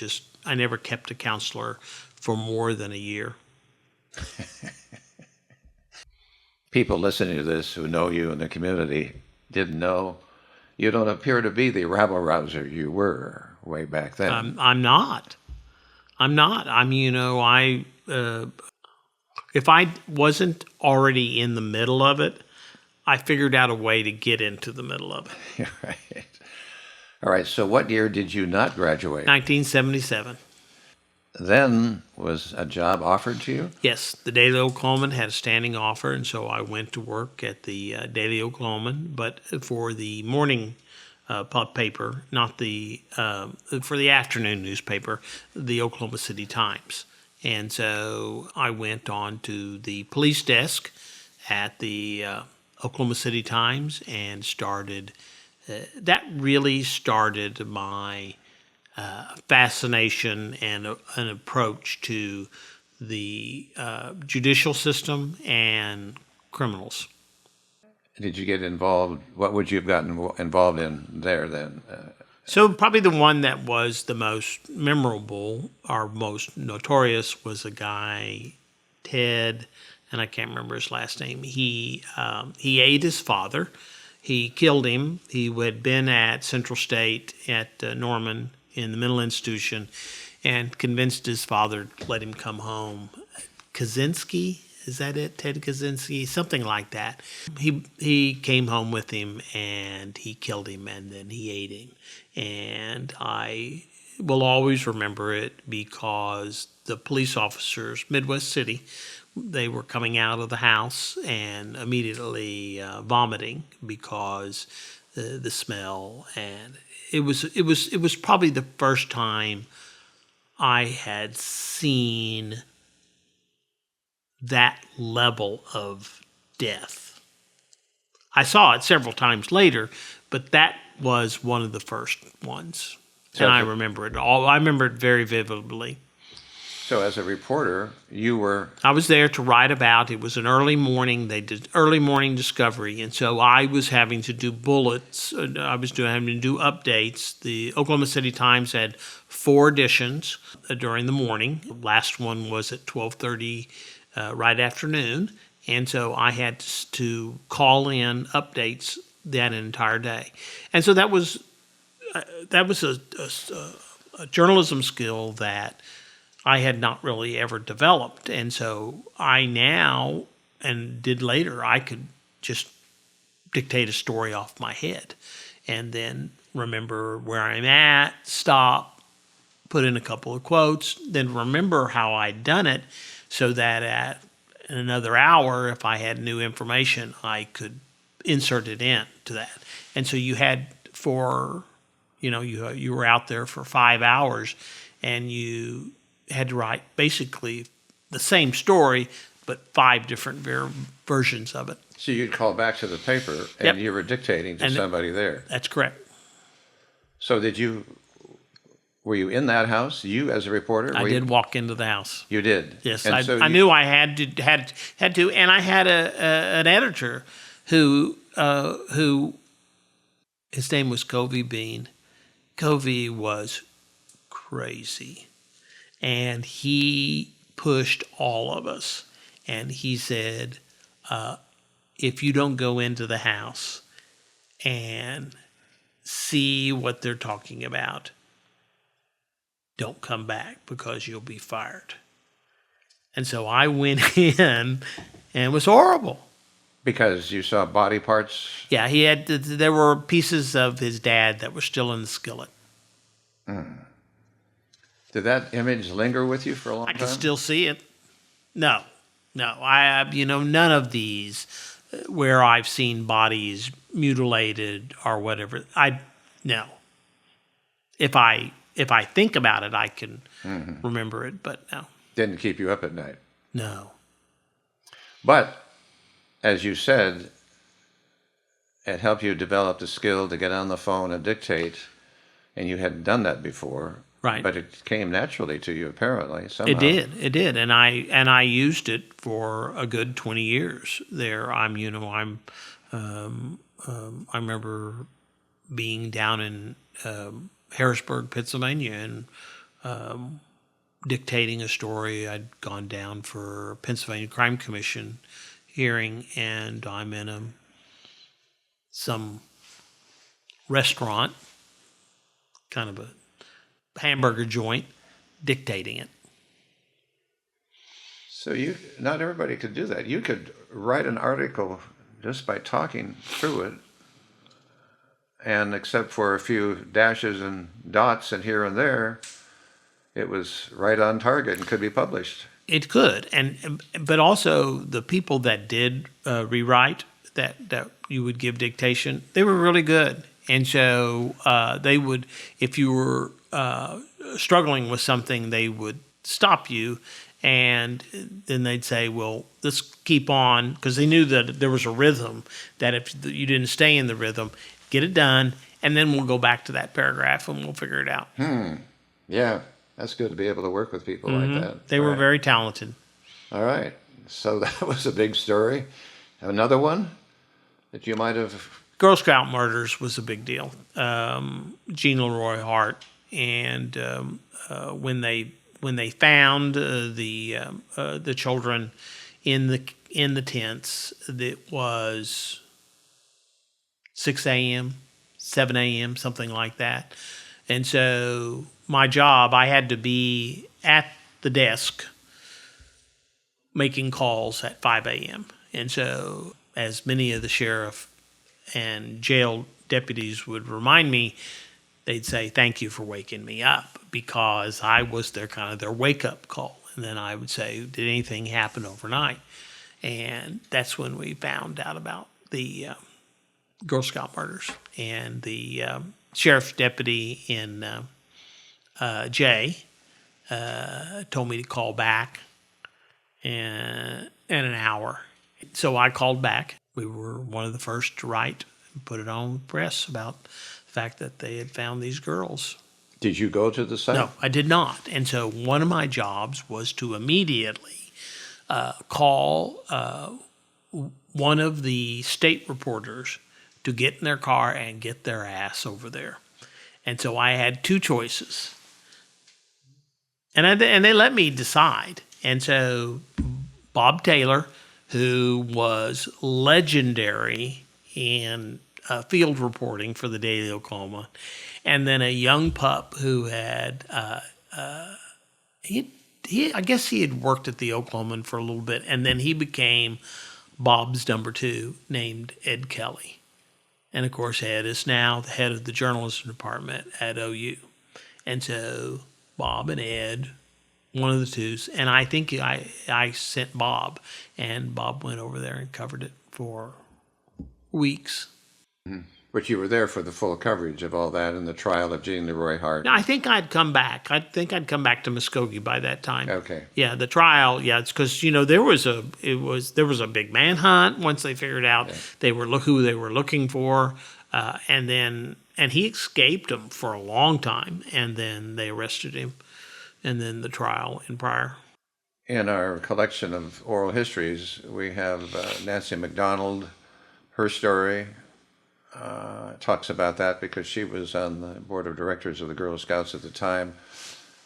never kept a counselor for more than a year. People listening to this who know you in the community didn't know you don't appear to be the rabble-rouser you were way back then. I'm not. If I wasn't already in the middle of it, I figured out a way to get into the middle of it. Right. All right, so what year did you not graduate? 1977. Then was a job offered to you? Yes, the Daily Oklahoman had a standing offer, and so I went to work at the Daily Oklahoman, but for the morning paper, not for the afternoon newspaper, the Oklahoma City Times. And so I went on to the police desk at the Oklahoma City Times and started. That really started my fascination and an approach to the judicial system and criminals. Did you get involved? What would you have gotten involved in there then? So probably the one that was the most memorable or most notorious was a guy, Ted, and I can't remember his last name. He ate his father. He killed him. He had been at Central State at Norman in the mental institution and convinced his father to let him come home. Kaczynski, is that it? Ted Kaczynski? Something like that. He came home with him and he killed him and then he ate him. And I will always remember it because the police officers, Midwest City, they were coming out of the house and immediately vomiting because the smell, and it was probably the first time I had seen that level of death. I saw it several times later, but that was one of the first ones. And I remember it all. I remember it very vividly. So as a reporter, you were... I was there to write about, it was an early morning, they did early morning discovery, and so I was having to do bullets, having to do updates. The Oklahoma City Times had 4 editions during the morning. The last one was at 12:30 right afternoon, and so I had to call in updates that entire day. And so that was a journalism skill that I had not really ever developed. And so I now, and did later, I could just dictate a story off my head and then remember where I'm at, stop, put in a couple of quotes, then remember how I'd done it so that in another hour, if I had new information, I could insert it into that. And so you had you were out there for 5 hours and you had to write basically the same story, but 5 different versions of it. So you'd call back to the paper and you were dictating to somebody there. That's correct. So were you in that house, you as a reporter? I did walk into the house. You did? Yes, And I knew I had to, and I had an editor who his name was Covey Bean. Covey was crazy. And he pushed all of us. And he said, if you don't go into the house and see what they're talking about, don't come back because you'll be fired. And so I went in and it was horrible. Because you saw body parts? Yeah, there were pieces of his dad that were still in the skillet. Mm. Did that image linger with you for a long time? I can still see it. No. I none of these where I've seen bodies mutilated or whatever. No. If I think about it, I can remember it, but no. Didn't keep you up at night? No. But, as you said, it helped you develop the skill to get on the phone and dictate, and you hadn't done that before. Right. But it came naturally to you, apparently, somehow. It did, and I used it for a good 20 years there. I remember being down in Harrisburg, Pennsylvania, and dictating a story. I'd gone down for Pennsylvania Crime Commission hearing, and I'm in some restaurant, kind of a hamburger joint, dictating it. So not everybody could do that. You could write an article just by talking through it, and except for a few dashes and dots and here and there, it was right on target and could be published. It could, but also the people that did rewrite, that you would give dictation, they were really good. And so they would, if you were struggling with something, they would stop you, and then they'd say, well, let's keep on, because they knew that there was a rhythm, that if you didn't stay in the rhythm, get it done, and then we'll go back to that paragraph and we'll figure it out. Yeah, that's good to be able to work with people like that. They were very talented. All right. So that was a big story. Another one that you might have... Girl Scout murders was a big deal. Jean Leroy Hart, and when they found the children in the tents, it was 6 a.m., 7 a.m., something like that. And so my job, I had to be at the desk making calls at 5 a.m. And so, as many of the sheriff and jail deputies would remind me, they'd say, thank you for waking me up, because I was their wake-up call. And then I would say, did anything happen overnight? And that's when we found out about the Girl Scout murders. And the sheriff's deputy in Jay told me to call back in an hour. So I called back. We were one of the first to write and put it on the press about the fact that they had found these girls. Did you go to the site? No, I did not. And so one of my jobs was to immediately call one of the state reporters to get in their car and get their ass over there. And so I had two choices. And they let me decide. And so Bob Taylor, who was legendary in field reporting for the Daily Oklahoman, and then a young pup who had I guess he had worked at the Oklahoman for a little bit, and then he became Bob's number two, named Ed Kelly. And of course, Ed is now the head of the journalism department at OU. And so Bob and Ed, one of the twos, and I think I sent Bob, and Bob went over there and covered it for weeks. Mm-hmm. But you were there for the full coverage of all that and the trial of Jean Leroy Hart. No, I think I'd come back. I think I'd come back to Muskogee by that time. Okay. Yeah, the trial. Yeah, it's because there was a big manhunt once they figured out who they were looking for, and he escaped them for a long time, and then they arrested him, and then the trial in Pryor. In our collection of oral histories, we have Nancy McDonald, her story. Talks about that because she was on the board of directors of the Girl Scouts at the time.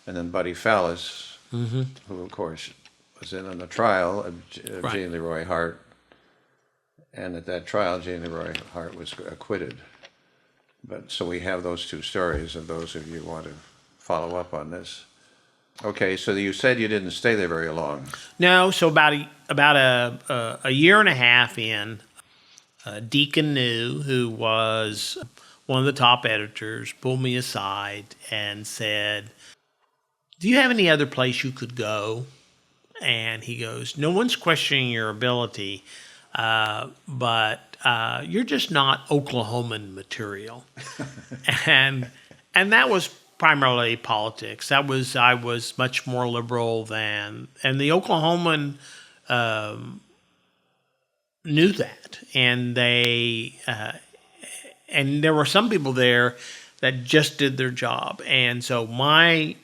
And then Buddy Fallis, who, of course, was in on the trial of Jean Leroy Hart. And at that trial, Jean Leroy Hart was acquitted. So we have those two stories, of those of you who want to follow up on this. Okay, so you said you didn't stay there very long. No, so about a year and a half in, Deacon New, who was one of the top editors, pulled me aside and said, "Do you have any other place you could go?" And he goes, "No one's questioning your ability, but you're just not Oklahoman material." and that was primarily politics. I was much more liberal and the Oklahoman knew that, and and there were some people there that just did their job, and so I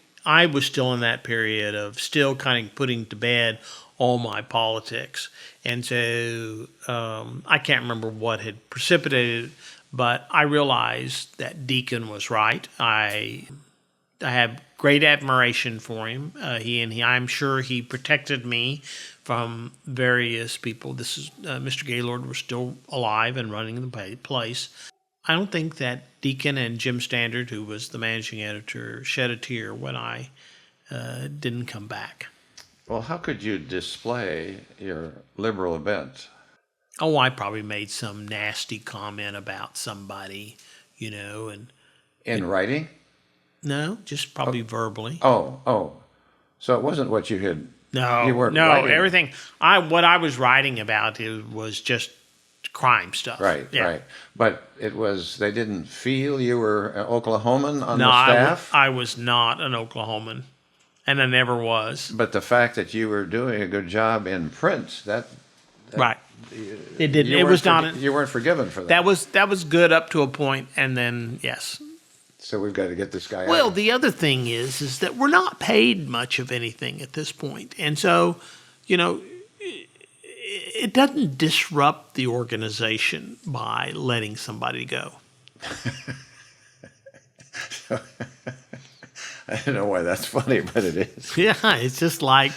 was still in that period of still kind of putting to bed all my politics, and so I can't remember what had precipitated it, but I realized that Deacon was right. I have great admiration for him. I'm sure he protected me from various people. This is Mr. Gaylord was still alive and running the place. I don't think that Deacon and Jim Standard, who was the managing editor, shed a tear when I didn't come back. Well, how could you display your liberal bent? Oh, I probably made some nasty comment about somebody, and in writing? No, just probably verbally. Oh. So it wasn't what you had. No, you weren't writing. Everything. What I was writing about was just crime stuff. Right, yeah. right. But they didn't feel you were an Oklahoman on the staff? No, I was not an Oklahoman, and I never was. But the fact that you were doing a good job in print, that right. It didn't. It was not. You weren't forgiven for that. That was good up to a point, and then yes. So we've got to get this guy out. Well, the other thing is that we're not paid much of anything at this point. And so, it doesn't disrupt the organization by letting somebody go. I don't know why that's funny, but it is. Yeah, it's just like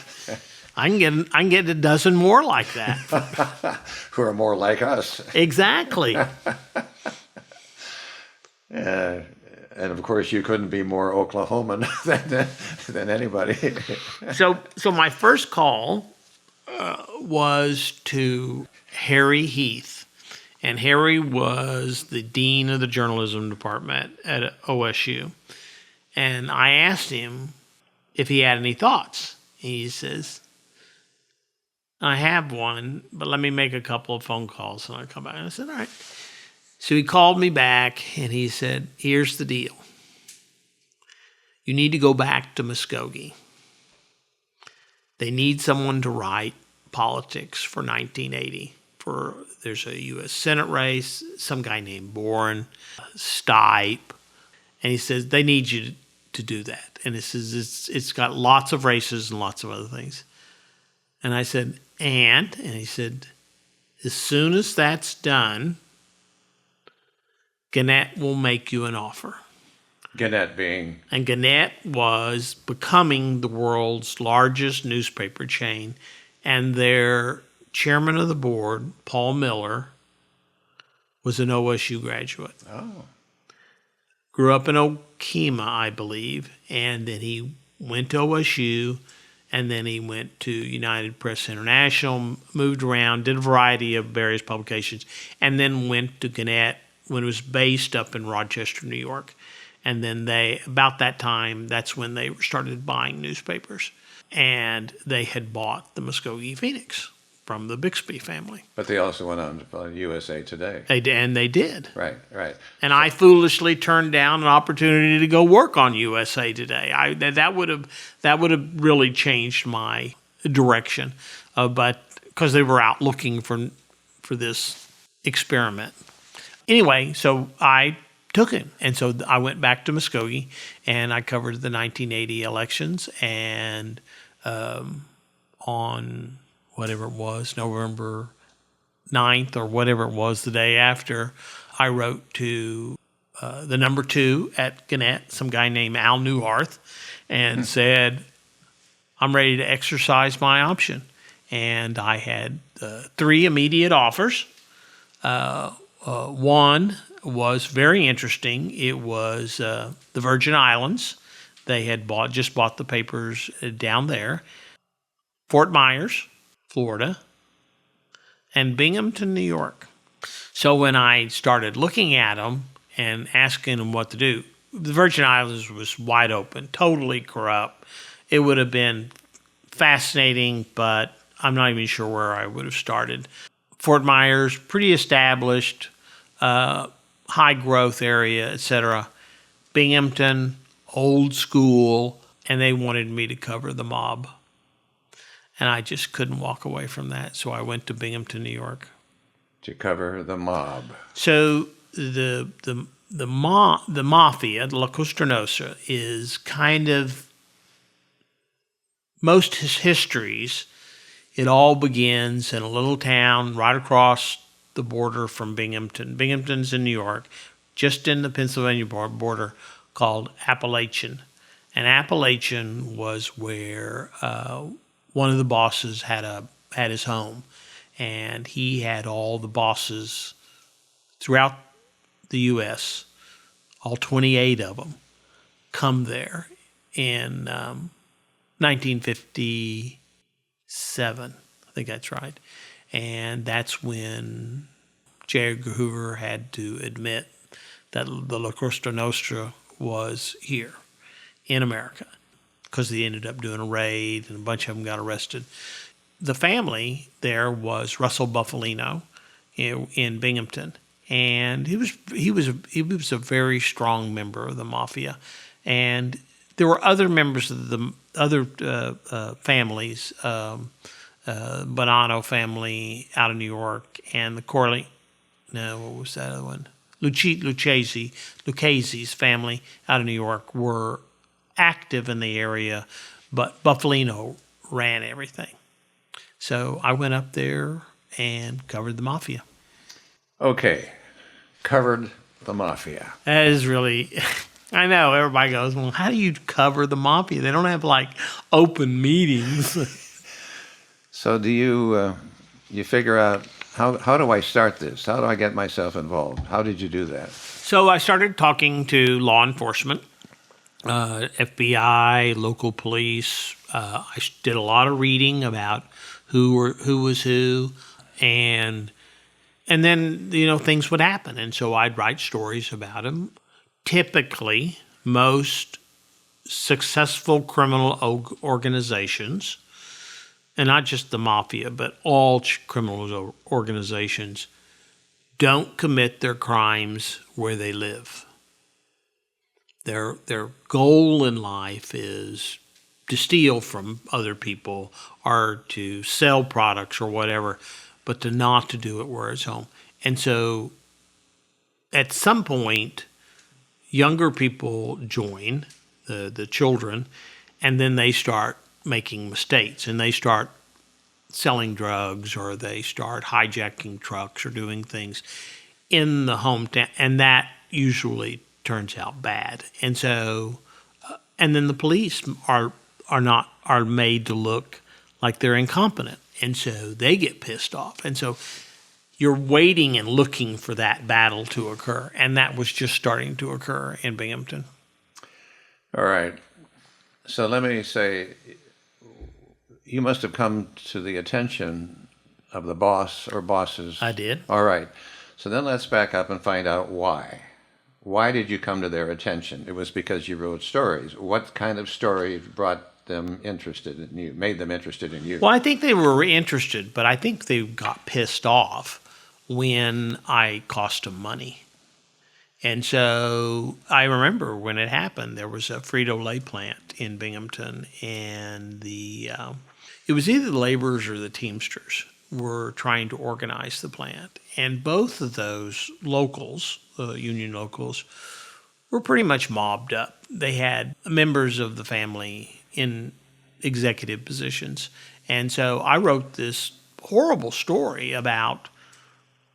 I can get a dozen more like that. Who are more like us. Exactly. And of course, you couldn't be more Oklahoman than anybody. So my first call was to Harry Heath, and Harry was the dean of the journalism department at OSU. And I asked him if he had any thoughts. He says, "I have one, but let me make a couple of phone calls and I'll come back." And I said, "All right." So he called me back and he said, "Here's the deal. You need to go back to Muskogee. They need someone to write politics for 1980. There's a U.S. Senate race, some guy named Bourne, Stipe." And he says, "They need you to do that. And it's got lots of races and lots of other things. And I said, and he said, as soon as that's done, Gannett will make you an offer. Gannett being? And Gannett was becoming the world's largest newspaper chain, and their chairman of the board, Paul Miller, was an OSU graduate. Oh. Grew up in Okemah, I believe, and then he went to OSU, and then he went to United Press International, moved around, did a variety of various publications, and then went to Gannett when it was based up in Rochester, New York. And then about that time, that's when they started buying newspapers. And they had bought the Muskogee Phoenix from the Bixby family. But they also went on to fund USA Today. They did. Right. And I foolishly turned down an opportunity to go work on USA Today. That would have really changed my direction, but because they were out looking for this experiment. Anyway, so I took him, and so I went back to Muskogee, and I covered the 1980 elections, and on whatever it was, November 9th or whatever it was, the day after, I wrote to the number 2 at Gannett, some guy named Al Newharth, and said, I'm ready to exercise my option. And I had 3 immediate offers. One was very interesting. It was the Virgin Islands. They had just bought the papers down there. Fort Myers, Florida, and Binghamton, New York. So when I started looking at them and asking them what to do, the Virgin Islands was wide open, totally corrupt. It would have been fascinating, but I'm not even sure where I would have started. Fort Myers, pretty established, high growth area, etc. Binghamton, old school, and they wanted me to cover the mob. And I just couldn't walk away from that, so I went to Binghamton, New York. To cover the mob. So the Mafia, La Cosa Nostra, is kind of most histories. It all begins in a little town right across the border from Binghamton. Binghamton's in New York, just in the Pennsylvania border, called Appalachian. And Appalachian was where one of the bosses had his home, and he had all the bosses throughout the U.S., all 28 of them, come there in 1957. I think that's right. And that's when J. Edgar Hoover had to admit that the La Cosa Nostra was here in America, because they ended up doing a raid and a bunch of them got arrested. The family there was Russell Buffalino in Binghamton, and he was a very strong member of the Mafia. And there were other members of the other families, Bonanno family out of New York, and the what was that other one? Lucchese's family out of New York were active in the area, but Buffalino ran everything. So I went up there and covered the Mafia. Okay, covered the Mafia. That is really, I know, everybody goes, well, how do you cover the Mafia? They don't have, open meetings. So do you figure out, how do I start this? How do I get myself involved? How did you do that? So I started talking to law enforcement, FBI, local police. I did a lot of reading about who was who, and then things would happen, and so I'd write stories about them. Typically, most successful criminal organizations, and not just the Mafia, but all criminal organizations, don't commit their crimes where they live. Their goal in life is to steal from other people or to sell products or whatever, but not to do it where it's home. And so at some point, younger people join the children, and then they start making mistakes, and they start selling drugs, or they start hijacking trucks or doing things in the hometown, and that usually turns out bad. And so, and then the police are made to look like they're incompetent, and so they get pissed off. And so you're waiting and looking for that battle to occur, and that was just starting to occur in Binghamton. All right. So let me say, you must have come to the attention of the boss or bosses. I did. All right. So then let's back up and find out why. Why did you come to their attention? It was because you wrote stories. What kind of story brought them interested in you, made them interested in you? Well, I think they were interested, but I think they got pissed off when I cost them money. And so I remember when it happened, there was a Frito-Lay plant in Binghamton, and it was either the laborers or the Teamsters were trying to organize the plant. And both of those locals, union locals, were pretty much mobbed up. They had members of the family in executive positions. And so I wrote this horrible story about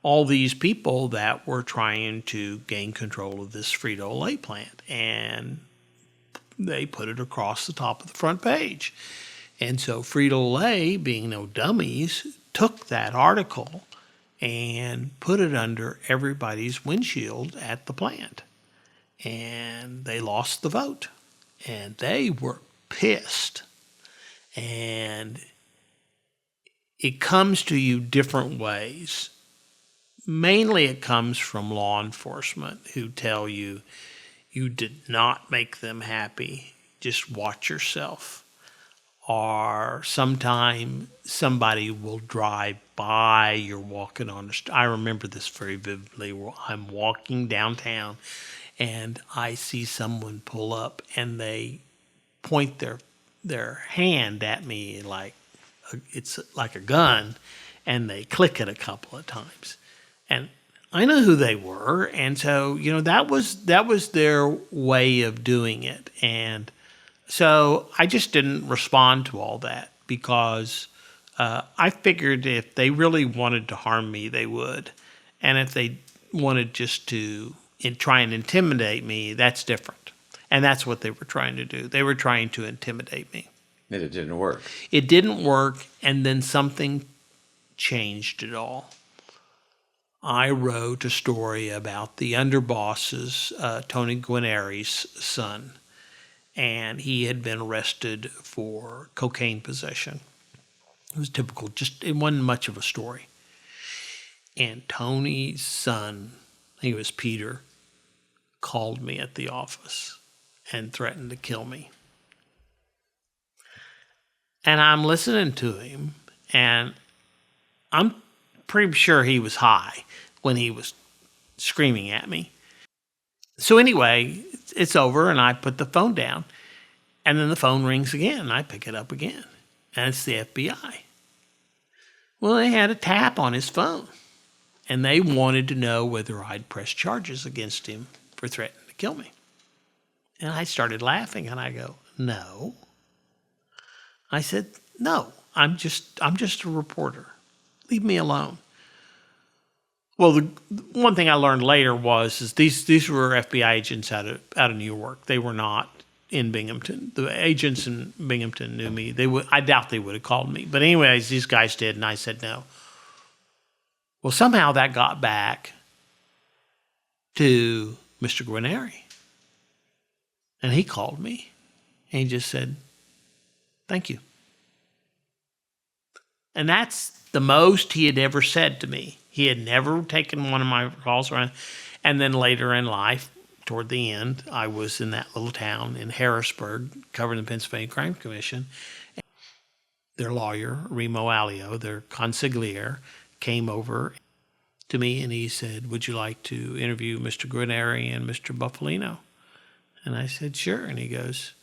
all these people that were trying to gain control of this Frito-Lay plant. And they put it across the top of the front page. And so Frito-Lay, being no dummies, took that article and put it under everybody's windshield at the plant. And they lost the vote. And they were pissed. And it comes to you different ways. Mainly it comes from law enforcement who tell you, you did not make them happy. Just watch yourself. Or sometime somebody will drive by, you're walking on the street. I remember this very vividly. I'm walking downtown and I see someone pull up and they point their hand at me like it's like a gun, and they click it a couple of times. And I know who they were, and so that was their way of doing it. And so I just didn't respond to all that because I figured if they really wanted to harm me, they would. And if they wanted just to try and intimidate me, that's different. And that's what they were trying to do. They were trying to intimidate me. And it didn't work. It didn't work, and then something changed it all. I wrote a story about the underboss's, Tony Guarneri's son, and he had been arrested for cocaine possession. It was typical, it wasn't much of a story. And Tony's son, he was Peter, called me at the office and threatened to kill me. And I'm listening to him, and I'm pretty sure he was high when he was screaming at me. So anyway, it's over, and I put the phone down. And then the phone rings again, and I pick it up again. And it's the FBI. Well, they had a tap on his phone, and they wanted to know whether I'd press charges against him for threatening to kill me. And I started laughing, and I go, no. I said, no, I'm just a reporter. Leave me alone. Well, the one thing I learned later is these were FBI agents out of New York. They were not in Binghamton. The agents in Binghamton knew me. I doubt they would have called me. But anyways, these guys did, and I said no. Well, somehow that got back to Mr. Guarneri. And he called me, and he just said, thank you. And that's the most he had ever said to me. He had never taken one of my calls around. And then later in life, toward the end, I was in that little town in Harrisburg, covering the Pennsylvania Crime Commission. Their lawyer, Remo Alio, their consigliere, came over to me and he said, would you like to interview Mr. Guarneri and Mr. Buffalino? And I said, sure. And he goes,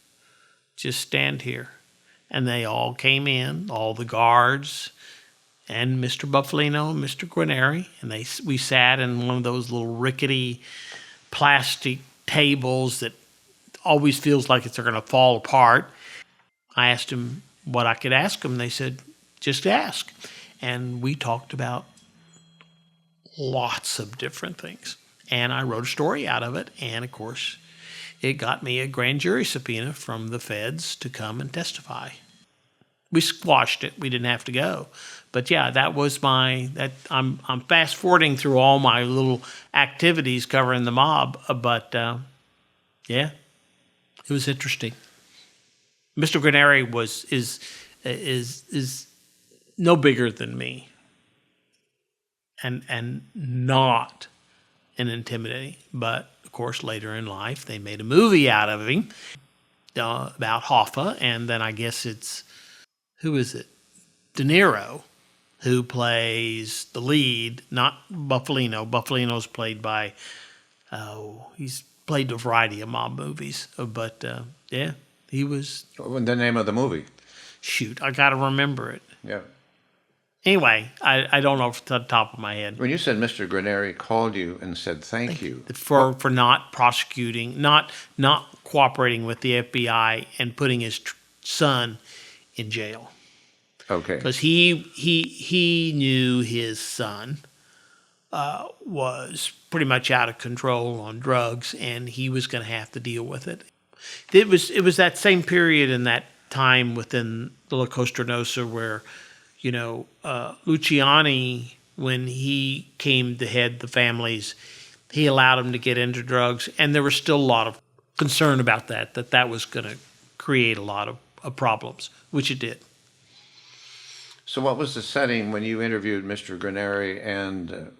just stand here. And they all came in, all the guards, and Mr. Buffalino and Mr. Guarneri, and we sat in one of those little rickety plastic tables that always feels like they're going to fall apart. I asked them what I could ask them. They said, just ask. And we talked about lots of different things. And I wrote a story out of it. And, of course, it got me a grand jury subpoena from the feds to come and testify. We squashed it. We didn't have to go. But, yeah, that was I'm fast-forwarding through all my little activities covering the mob. But, yeah, it was interesting. Mr. Granary is no bigger than me, and not an intimidating. But of course, later in life, they made a movie out of him about Hoffa, and then I guess it's who is it? De Niro, who plays the lead, not Buffalino. Buffalino's played by he's played a variety of mob movies, but yeah. He was... What's the name of the movie? Shoot, I got to remember it. Yeah. Anyway, I don't know off the top of my head. When you said Mr. Granary called you and said thank you. For not prosecuting, not cooperating with the FBI and putting his son in jail. Okay. Because he knew his son was pretty much out of control on drugs, and he was going to have to deal with it. It was that same period in that time within the La Costa Nostra where, Luciani, when he came to head the families, he allowed them to get into drugs, and there was still a lot of concern about that was going to create a lot of problems, which it did. So what was the setting when you interviewed Mr. Granary and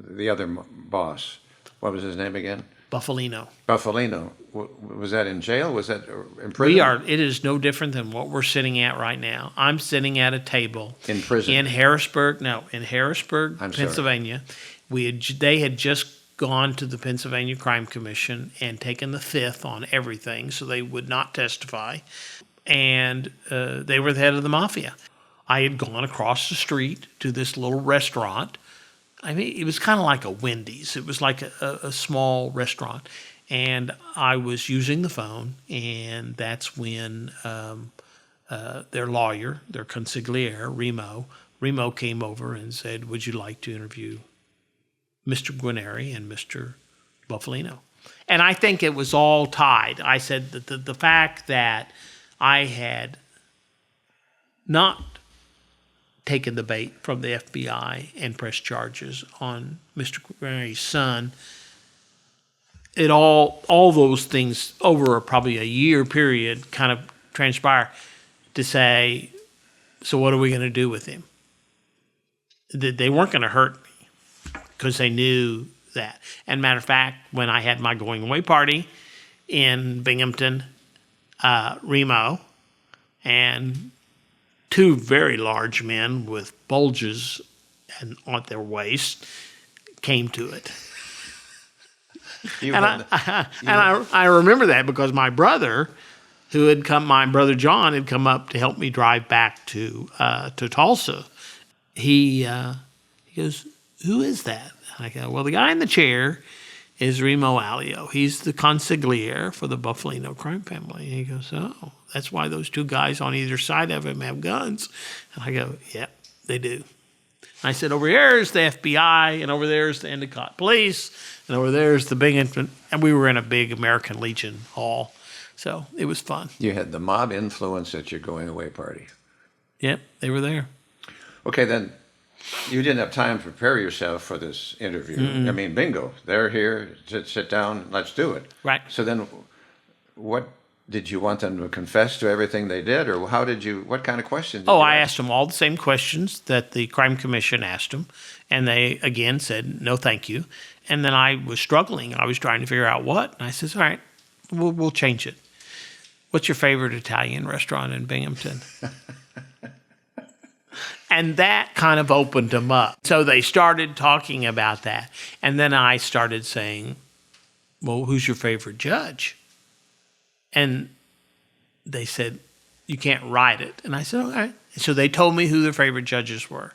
the other boss? What was his name again? Buffalino. Buffalino. Was that in jail? Was that in prison? It is no different than what we're sitting at right now. I'm sitting at a table. In prison? In Harrisburg, Pennsylvania. They had just gone to the Pennsylvania Crime Commission and taken the fifth on everything, so they would not testify. And they were the head of the Mafia. I had gone across the street to this little restaurant. I mean, it was kind of like a Wendy's. It was like a small restaurant. And I was using the phone, and that's when their lawyer, their consigliere, Remo came over and said, would you like to interview Mr. Granary and Mr. Buffalino? And I think it was all tied. I said that the fact that I had not taken the bait from the FBI and pressed charges on Mr. Granary's son, it all those things over probably a year period kind of transpire to say, so what are we going to do with him? They weren't going to hurt me because they knew that. And matter of fact, when I had my going away party in Binghamton, Remo and two very large men with bulges on their waist came to it. I remember that because my brother, my brother John, had come up to help me drive back to Tulsa. He goes, who is that? And I go, well, the guy in the chair is Remo Alio. He's the consigliere for the Buffalino crime family. And he goes, oh, that's why those two guys on either side of him have guns. And I go, yeah, they do. And I said, over here is the FBI, and over there is the Endicott Police, and over there is the Binghamton. And we were in a big American Legion hall. So it was fun. You had the mob influence at your going away party. Yep, they were there. Okay, then you didn't have time to prepare yourself for this interview. Mm-mm. I mean, bingo, they're here, sit down, let's do it. Right. So then what did you want them to confess to everything they did, or what kind of questions did you I asked them all the same questions that the Crime Commission asked them, and they, again, said, no, thank you. And then I was struggling. I was trying to figure out what, and I said, all right, we'll change it. What's your favorite Italian restaurant in Binghamton? And that kind of opened them up. So they started talking about that. And then I started saying, well, who's your favorite judge? And they said, you can't write it. And I said, all right. So they told me who their favorite judges were.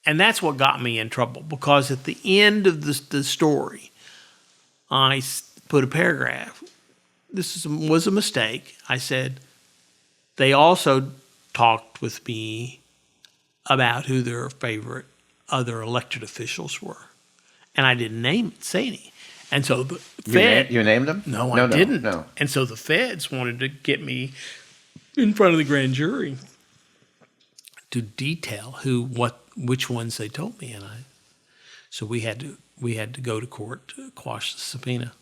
And that's what got me in trouble, because at the end of the story, I put a paragraph was a mistake. I said, they also talked with me about who their favorite other elected officials were. And I didn't say any. And so the Fed... You named them? No, I didn't. No. And so the feds wanted to get me in front of the grand jury to detail which ones they told me. So we had to go to court to quash the subpoena.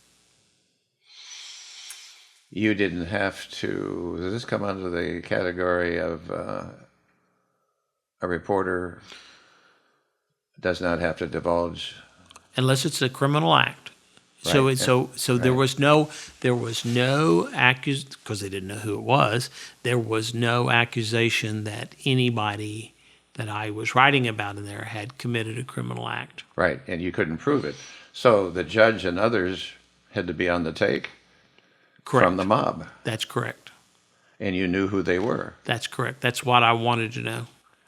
You didn't have to... Does this come under the category of a reporter does not have to divulge? Unless it's a criminal act. Right. So there was no accusation, because they didn't know who it was. There was no accusation that anybody that I was writing about in there had committed a criminal act. Right, and you couldn't prove it. So the judge and others had to be on the take. Correct. From the mob. That's correct. And you knew who they were. That's correct. That's what I wanted to know.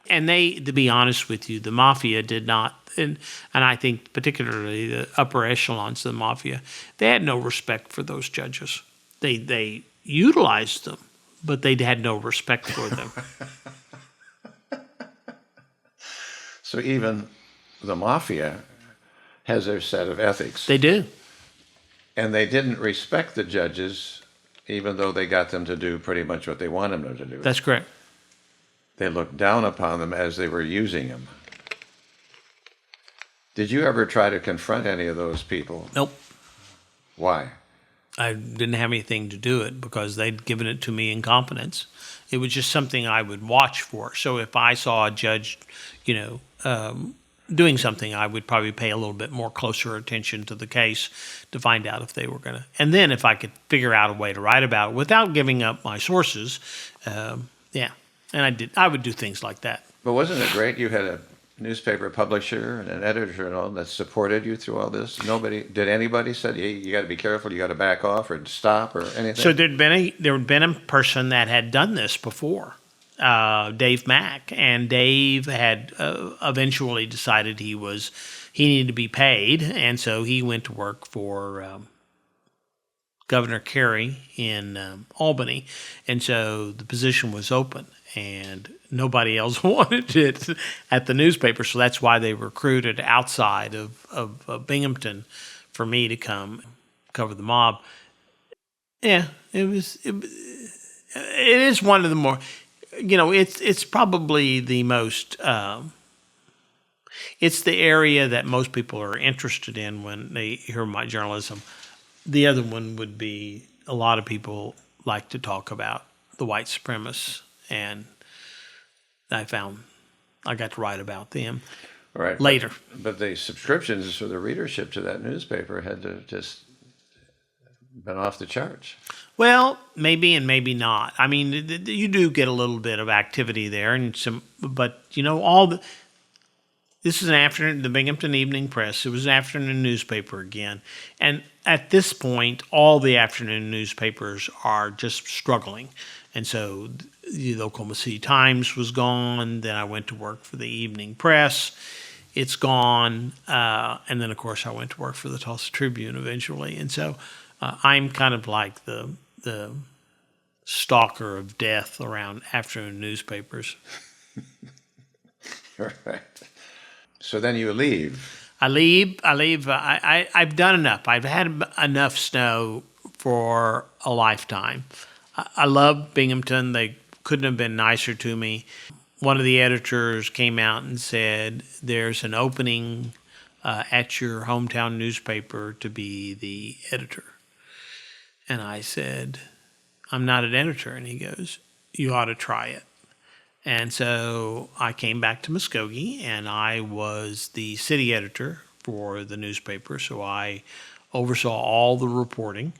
And they, to be honest with you, the Mafia did not, and I think particularly the upper echelons of the Mafia, they had no respect for those judges. They utilized them, but they had no respect for them. So even the Mafia has their set of ethics. They do. And they didn't respect the judges, even though they got them to do pretty much what they wanted them to do. That's correct. They looked down upon them as they were using them. Did you ever try to confront any of those people? Nope. Why? I didn't have anything to do it because they'd given it to me in confidence. It was just something I would watch for. So if I saw a judge, doing something, I would probably pay a little bit more closer attention to the case to find out if they were going to. And then if I could figure out a way to write about it without giving up my sources, yeah. And I would do things like that. But wasn't it great? You had a newspaper publisher and an editor and all that supported you through all this. Did anybody say, hey, you got to be careful, you got to back off or stop or anything? So there had been a person that had done this before. Dave Mack, and Dave had eventually decided he needed to be paid, and so he went to work for Governor Carey in Albany, and so the position was open, and nobody else wanted it at the newspaper, so that's why they recruited outside of Binghamton for me to come cover the mob. Yeah, it is one of the more... it's probably the most, it's the area that most people are interested in when they hear my journalism. The other one would be a lot of people like to talk about the white supremacists, and I got to write about them later. But the subscriptions for the readership to that newspaper had to just been off the charts. Well, maybe and maybe not. I mean, you do get a little bit of activity there, but this is an afternoon. The Binghamton Evening Press. It was an afternoon newspaper again, and at this point, all the afternoon newspapers are just struggling, and so the Oklahoma City Times was gone. Then I went to work for the Evening Press. It's gone, and then of course I went to work for the Tulsa Tribune eventually, and so. I'm kind of like the stalker of death around afternoon newspapers. Right. So then you leave. I leave. I've done enough. I've had enough snow for a lifetime. I love Binghamton. They couldn't have been nicer to me. One of the editors came out and said, there's an opening at your hometown newspaper to be the editor. And I said, I'm not an editor. And he goes, you ought to try it. And so I came back to Muskogee, and I was the city editor for the newspaper. So I oversaw all the reporting.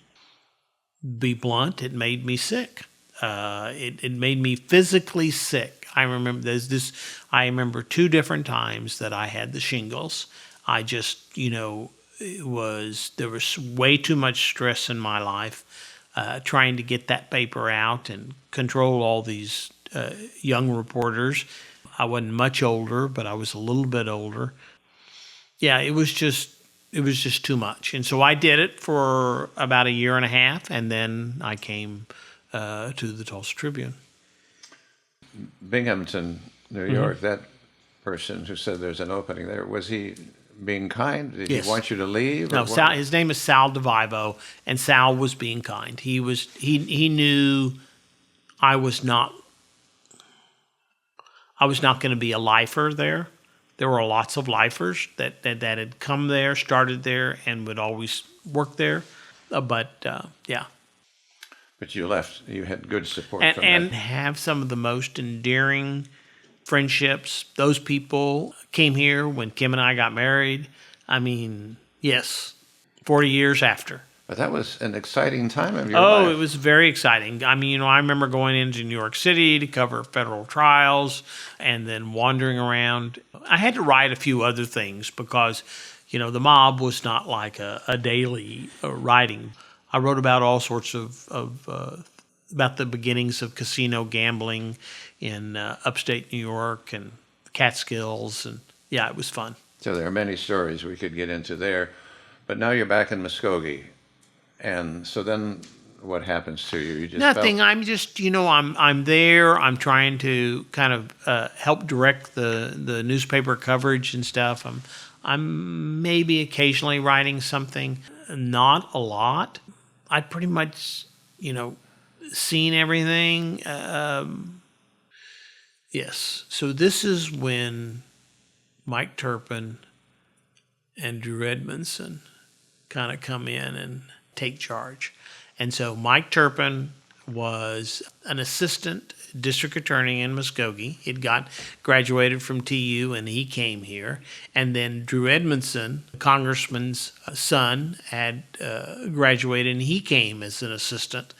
Be blunt, it made me sick. It made me physically sick. I remember 2 different times that I had the shingles. I just, there was way too much stress in my life trying to get that paper out and control all these young reporters. I wasn't much older, but I was a little bit older. Yeah, it was just just too much. And so I did it for about a year and a half, and then I came to the Tulsa Tribune. Binghamton, New York, that person who said there's an opening there, was he being kind? Did Yes. he want you to leave? No, Sal, his name is Sal DeVivo, and Sal was being kind. He knew I was not going to be a lifer there. There were lots of lifers that had come there, started there, and would always work there. Yeah. But you left. You had good support from And that. have some of the most endearing friendships. Those people came here when Kim and I got married. I mean, yes, 40 years after. But that was an exciting time of your life. Oh, it was very exciting. I mean, I remember going into New York City to cover federal trials and then wandering around. I had to write a few other things because, the mob was not like a daily writing. I wrote about all sorts of about the beginnings of casino gambling in upstate New York and Catskills. And yeah, it was fun. So there are many stories we could get into there. But now you're back in Muskogee. And so then what happens to you? You just Nothing. I'm just, I'm there. I'm trying to kind of help direct the newspaper coverage and stuff. I'm maybe occasionally writing something, not a lot. I pretty much, seen everything. Yes. So this is when Mike Turpin and Drew Edmondson kind of come in and take charge. And so Mike Turpin was an assistant district attorney in Muskogee. He'd graduated from TU and he came here. And then Drew Edmondson, the congressman's son, had graduated and he came as an assistant.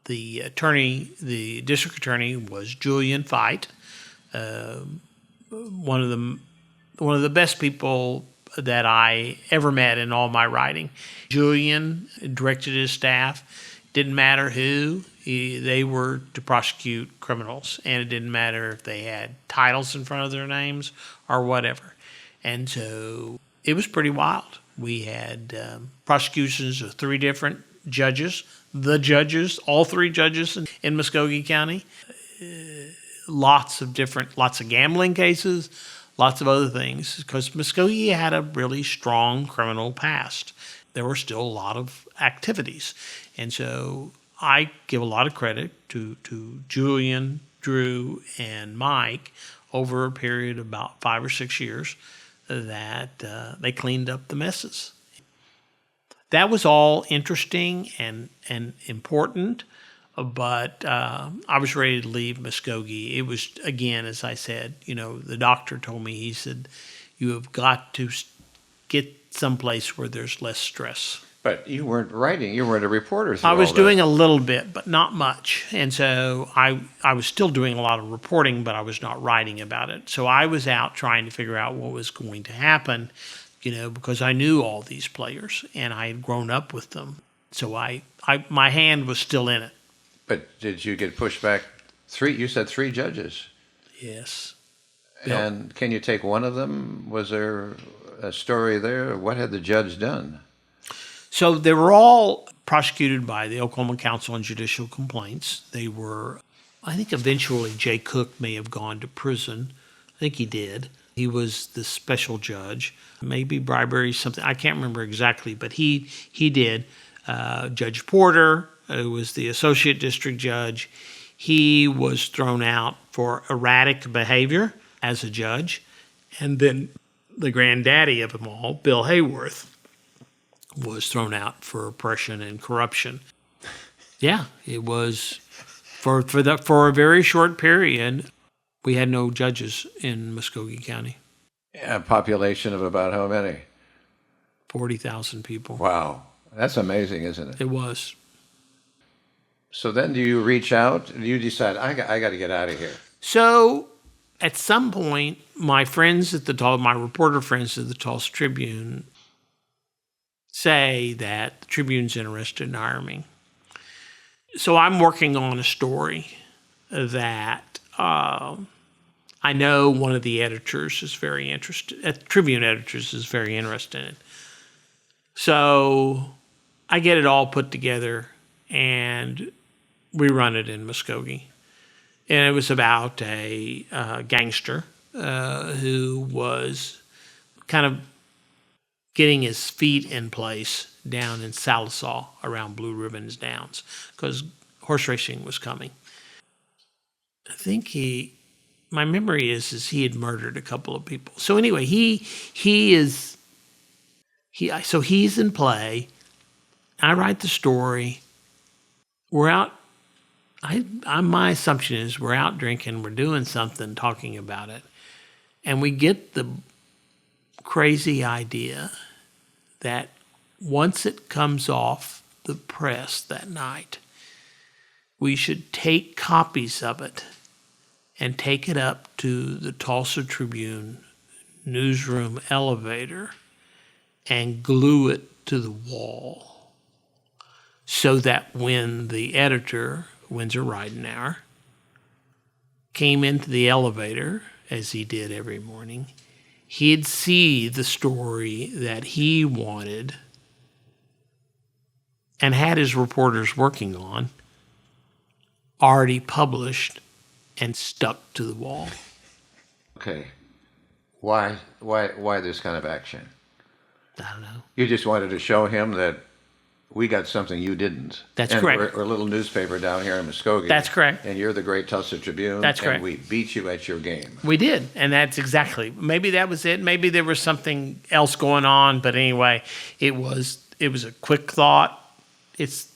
The district attorney was Julian Fite, one of the best people that I ever met in all my writing. Julian directed his staff. Didn't matter who. They were to prosecute criminals, and it didn't matter if they had titles in front of their names or whatever. And so it was pretty wild. We had prosecutions of 3 different judges, all 3 judges in Muskogee County. Lots of gambling cases, lots of other things, because Muskogee had a really strong criminal past. There were still a lot of activities. And so I give a lot of credit to Julian, Drew, and Mike over a period of about 5 or 6 years that they cleaned up the messes. That was all interesting and important, but I was ready to leave Muskogee. It was, again, as I said, the doctor told me, he said, you have got to get someplace where there's less stress. But you weren't writing. You weren't a reporter. I was doing a little bit, but not much. And so I was still doing a lot of reporting, but I was not writing about it. So I was out trying to figure out what was going to happen, because I knew all these players and I had grown up with them. So my hand was still in it. But did you get pushed back? You said 3 judges. Yes. And can you take one of them? Was there a story there? What had the judge done? So they were all prosecuted by the Oklahoma Council on Judicial Complaints. They were, I think eventually Jay Cook may have gone to prison. I think he did. He was the special judge, maybe bribery, something. I can't remember exactly, but he did. Judge Porter, who was the associate district judge, he was thrown out for erratic behavior as a judge. And then the granddaddy of them all, Bill Hayworth, was thrown out for oppression and corruption. Yeah, it was for a very short period. We had no judges in Muskogee County. A population of about how many? 40,000 people. Wow, that's amazing, isn't it? It was. So then, do you reach out? Do you decide I got to get out of here? So, at some point, my reporter friends at the Tulsa Tribune say that the Tribune's interested in hiring me. So I'm working on a story that I know one of the editors is very interested, Tribune editors is very interested in. So I get it all put together, and we run it in Muskogee. And it was about a gangster who was kind of getting his feet in place down in Salisaw around Blue Ribbons Downs because horse racing was coming. I think my memory is he had murdered a couple of people. So anyway, he's in play. I write the story. We're out. My assumption is we're out drinking. We're doing something, talking about it, and we get the crazy idea that once it comes off the press that night, we should take copies of it and take it up to the Tulsa Tribune newsroom elevator and glue it to the wall so that when the editor, Windsor Ridenauer, came into the elevator, as he did every morning, he'd see the story that he wanted and had his reporters working on already published and stuck to the wall. Okay. Why this kind of action? I don't know. You just wanted to show him that we got something you didn't. That's and correct. We're a little newspaper down here in Muskogee. That's correct. And you're the great Tulsa Tribune. That's correct. And we beat you at your game. We did, and that's exactly. Maybe that was it. Maybe there was something else going on, but anyway, it was a quick thought. It's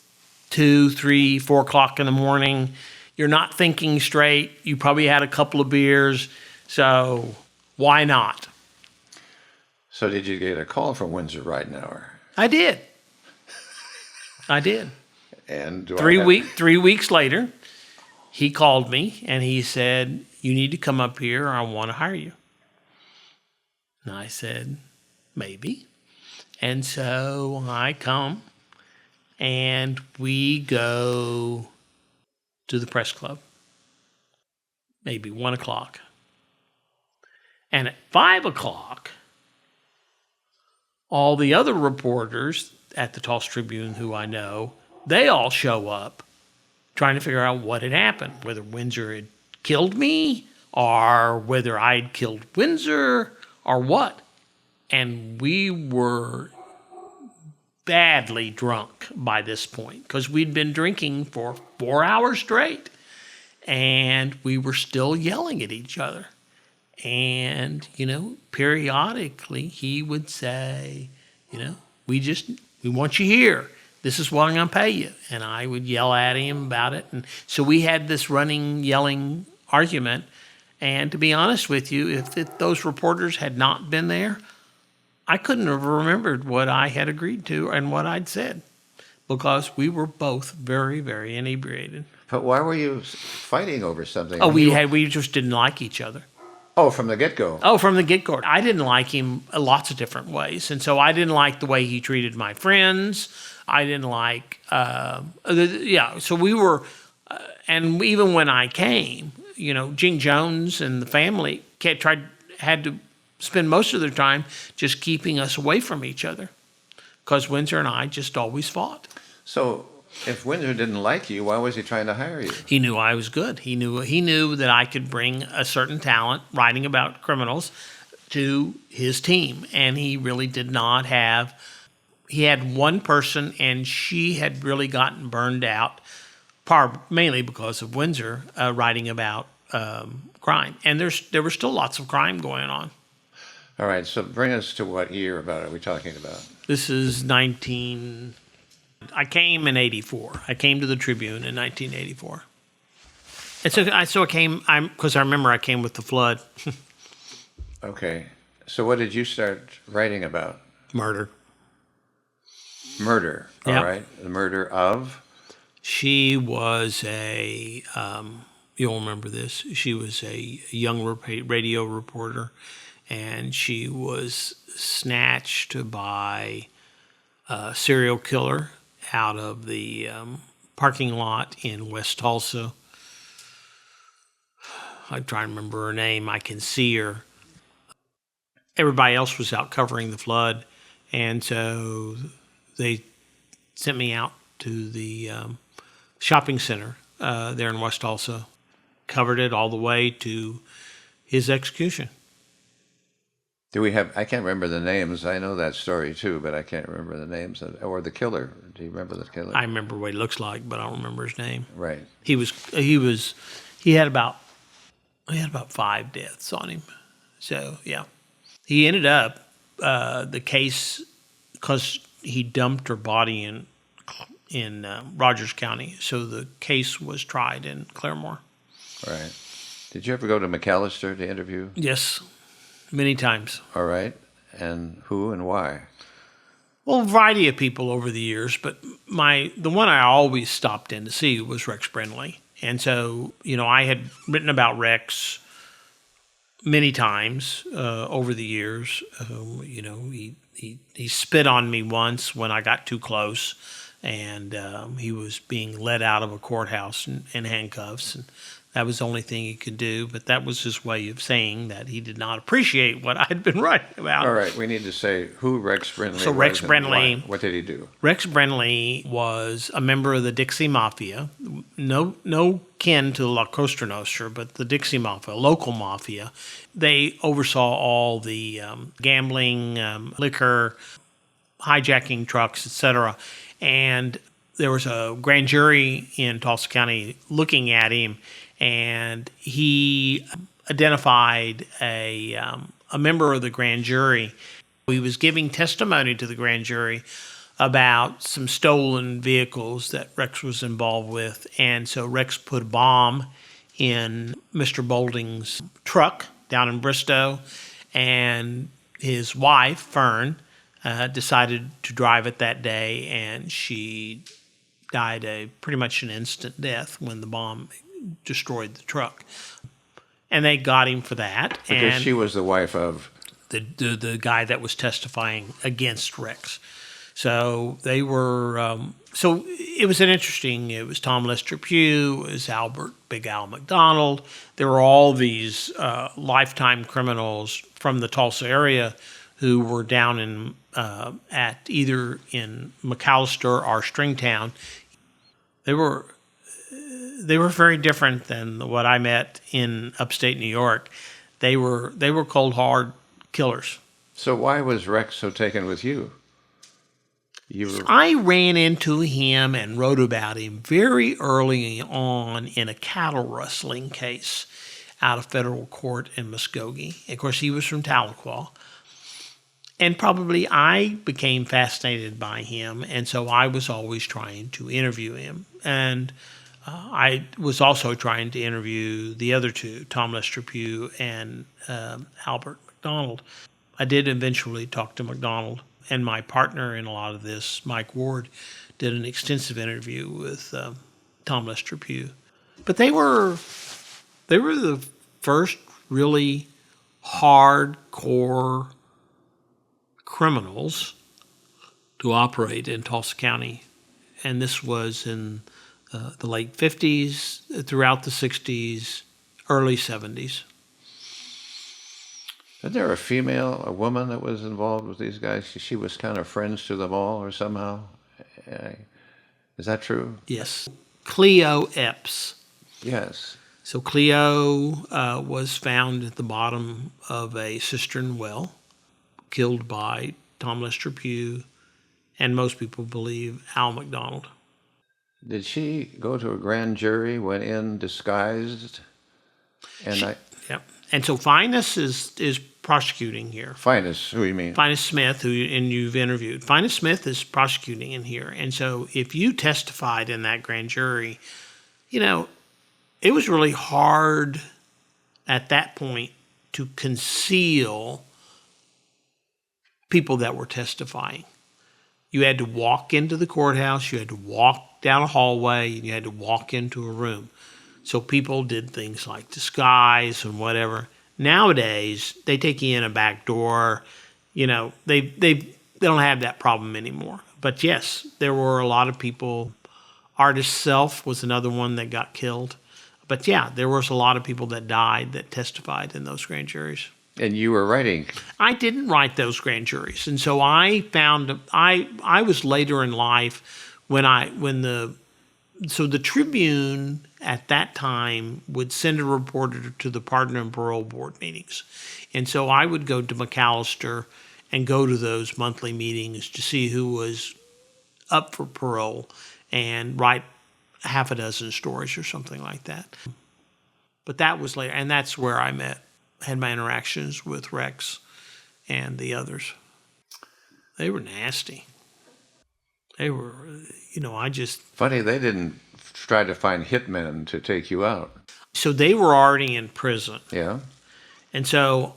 2, 3, 4 o'clock in the morning. You're not thinking straight. You probably had a couple of beers, so why not? So did you get a call from Windsor Ridenauer? I did. And 3 weeks later, he called me and he said, "You need to come up here, or I want to hire you." And I said, "Maybe." And so I come and we go to the press club, maybe 1 o'clock. And at 5 o'clock, all the other reporters at the Tulsa Tribune who I know, they all show up trying to figure out what had happened, whether Windsor had killed me or whether I'd killed Windsor or what. And we were badly drunk by this point because we'd been drinking for 4 hours straight and we were still yelling at each other. And, periodically he would say, we want you here. This is what I'm going to pay you. And I would yell at him about it. And so we had this running, yelling argument. And to be honest with you, if those reporters had not been there, I couldn't have remembered what I had agreed to and what I'd said because we were both very, very inebriated. But why were you fighting over something? Oh, we just didn't like each other. Oh, from the get-go. Oh, from the get-go. I didn't like him lots of different ways. And so I didn't like the way he treated my friends. I didn't like, so we were, and even when I came, Jing Jones and the family had to spend most of their time just keeping us away from each other because Windsor and I just always fought. So if Windsor didn't like you, why was he trying to hire you? He knew I was good. He knew that I could bring a certain talent, writing about criminals, to his team. And he really did not have. He had one person, and she had really gotten burned out, mainly because of Windsor writing about crime. And there were still lots of crime going on. All right, so bring us to what year about are we talking about? This is I came in 84. I came to the Tribune in 1984. And so I came, because I remember I came with the flood. Okay. So what did you start writing about? Murder. Murder, all Yep. right. The murder of? She was you'll remember this, she was a young radio reporter, and she was snatched by a serial killer out of the parking lot in West Tulsa. I'm trying to remember her name. I can see her. Everybody else was out covering the flood, And so they sent me out to the shopping center there in West Tulsa, covered it all the way to his execution. I can't remember the names. I know that story too, but I can't remember the names or the killer. Do you remember the killer? I remember what he looks like, but I don't remember his name. Right. He had about 5 deaths on him. So yeah, he ended up the case because he dumped her body in Rogers County. So the case was tried in Claremore. Right. Did you ever go to McAllister to interview? Yes, many times. All right. And who and why? Well, a variety of people over the years, but the one I always stopped in to see was Rex Brindley. And so, I had written about Rex many times over the years. He spit on me once when I got too close, and he was being led out of a courthouse in handcuffs, and that was the only thing he could do. But that was his way of saying that he did not appreciate what I had been writing about. All right, we need to say who Rex Brindley was. So Rex Brindley, what did he do? Rex Brindley was a member of the Dixie Mafia, no kin to La Cosa Nostra, but the Dixie Mafia, local mafia. They oversaw all the gambling, liquor, hijacking trucks, etc. And there was a grand jury in Tulsa County looking at him, and he identified a member of the grand jury. He was giving testimony to the grand jury about some stolen vehicles that Rex was involved with. And so Rex put a bomb in Mr. Bolding's truck down in Bristow, and his wife, Fern, decided to drive it that day, and she died pretty much an instant death when the bomb destroyed the truck. And they got him for that. Because she was the wife of the guy that was testifying against Rex. So they were. So it was it was Tom Lester Pugh, it was Big Al McDonald. There were all these lifetime criminals from the Tulsa area who were down in at either in McAllister or Stringtown. They were very different than what I met in upstate New York. They were cold hard killers. So why was Rex so taken with you? I ran into him and wrote about him very early on in a cattle rustling case out of federal court in Muskogee. Of course, he was from Tahlequah. And probably I became fascinated by him, and so I was always trying to interview him. And I was also trying to interview the other two, Tom Lester Pugh and Albert McDonald. I did eventually talk to McDonald, and my partner in a lot of this, Mike Ward, did an extensive interview with Tom Lester Pugh. But they were the first really hardcore criminals to operate in Tulsa County. And this was in the late 50s, throughout the 60s, early 70s. Isn't there a woman that was involved with these guys? She was kind of friends to them all or somehow? Is that true? Yes. Cleo Epps. Yes. So Cleo was found at the bottom of a cistern well, killed by Tom Lester Pugh, and most people believe Al McDonald. Did she go to a grand jury, went in disguised? Yeah. And so Finus is prosecuting here. Finus, who you mean? Finus Smith, who you've interviewed. Finus Smith is prosecuting in here. And so if you testified in that grand jury, it was really hard at that point to conceal people that were testifying. You had to walk into the courthouse, you had to walk down a hallway, and you had to walk into a room. So people did things like disguise and whatever. Nowadays, they take you in a back door. They don't have that problem anymore. But yes, there were a lot of people. Artist Self was another one that got killed. But yeah, there was a lot of people that died that testified in those grand juries. And you were writing. I didn't write those grand juries, and so I found I was later in life the Tribune at that time would send a reporter to the pardon and parole board meetings, and so I would go to McAllister and go to those monthly meetings to see who was up for parole and write half a dozen stories or something like that. But that was later, and that's where I had my interactions with Rex and the others. They were nasty. They were, Funny, they didn't try to find hitmen to take you out. So they were already in prison. Yeah. And so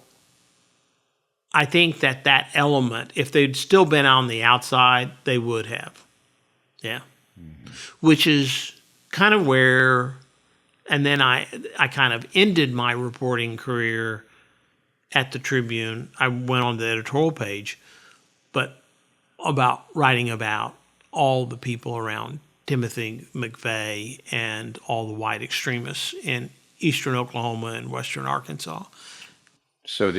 I think that element, if they'd still been on the outside, they would have. Yeah. Mm-hmm. Which is kind of where, and then I kind of ended my reporting career at the Tribune. I went on the editorial page, but writing about all the people around Timothy McVeigh and all the white extremists in eastern Oklahoma and western Arkansas. So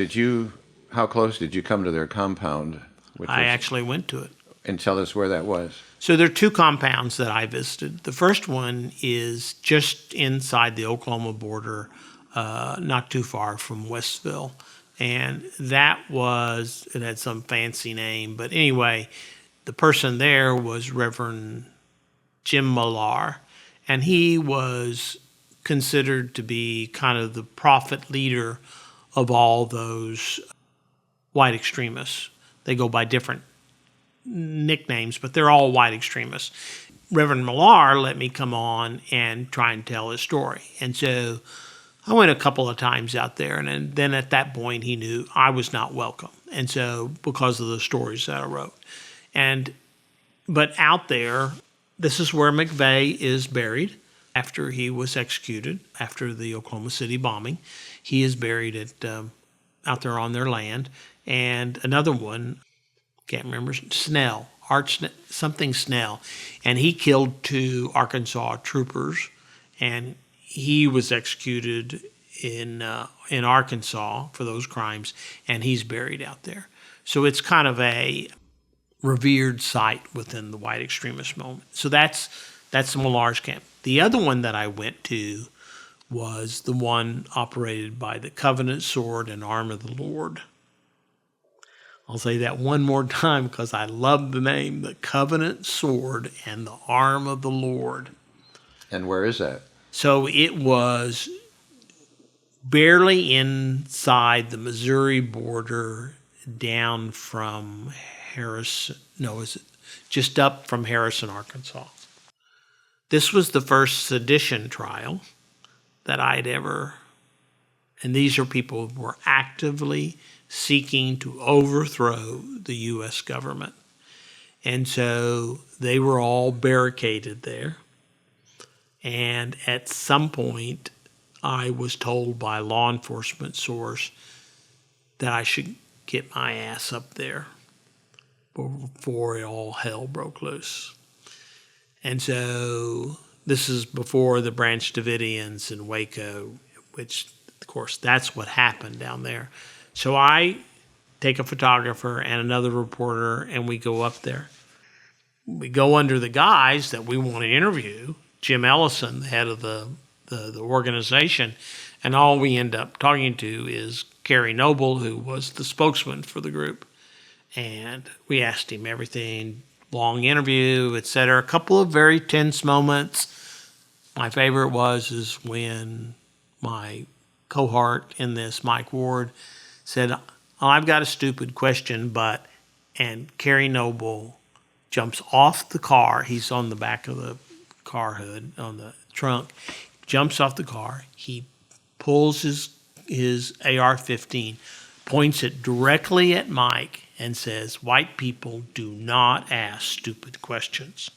how close did you come to their compound? I actually went to it. And tell us where that was. So there are two compounds that I visited. The first one is just inside the Oklahoma border, not too far from Westville. And it had some fancy name. But anyway, the person there was Reverend Jim Millar. And he was considered to be kind of the prophet leader of all those white extremists. They go by different nicknames, but they're all white extremists. Reverend Millar let me come on and try and tell his story. And so I went a couple of times out there, and then at that point he knew I was not welcome. And so because of the stories that I wrote. But out there, this is where McVeigh is buried after he was executed, after the Oklahoma City bombing. He is buried out there on their land. And another one, can't remember, Snell, something Snell, and he killed 2 Arkansas troopers, and he was executed in Arkansas for those crimes, and he's buried out there. So it's kind of a revered site within the white extremist movement. So that's the Millar's camp. The other one that I went to was the one operated by the Covenant Sword and Arm of the Lord. I'll say that one more time because I love the name, the Covenant Sword and the Arm of the Lord. And where is that? So it was barely inside the Missouri border, down from just up from Harrison, Arkansas. This was the first sedition trial that I'd ever, and these are people who were actively seeking to overthrow the U.S. government. And so they were all barricaded there. And at some point, I was told by a law enforcement source that I should get my ass up there before all hell broke loose. And so this is before the Branch Davidians in Waco, which, of course, that's what happened down there. So I take a photographer and another reporter, and we go up there. We go under the guise that we want to interview Jim Ellison, the head of the organization, and all we end up talking to is Carrie Noble, who was the spokesman for the group. And we asked him everything, long interview, etc. A couple of very tense moments. My favorite is when my cohort in this, Mike Ward, said, "Oh, I've got a stupid question, and Carrie Noble jumps off the car. He's on the back of the car hood, on the trunk, jumps off the car. He pulls his AR-15, points it directly at Mike, and says, 'White people do not ask stupid questions.'"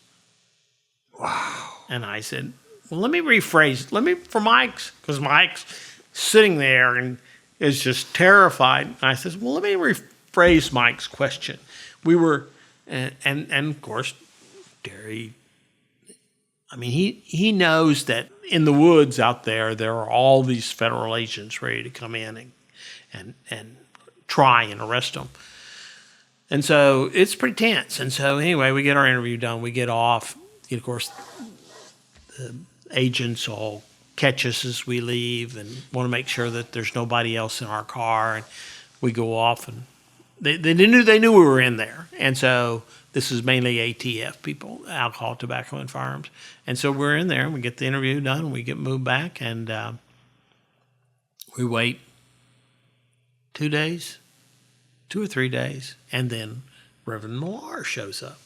Wow. And I said, well, let me rephrase, for Mike's, because Mike's sitting there and is just terrified. And I said, well, let me rephrase Mike's question. We were, and of course, Terry, I mean, he knows that in the woods out there are all these federal agents ready to come in and try and arrest them. And so it's pretty tense. And so anyway, we get our interview done. We get off. Of course, the agents all catch us as we leave and want to make sure that there's nobody else in our car. And we go off, and they knew we were in there. And so this is mainly ATF people, alcohol, tobacco, and firearms. And so we're in there, and we get the interview done, and we get moved back, and we wait 2 days, 2 or 3 days, and then Reverend Millar shows up,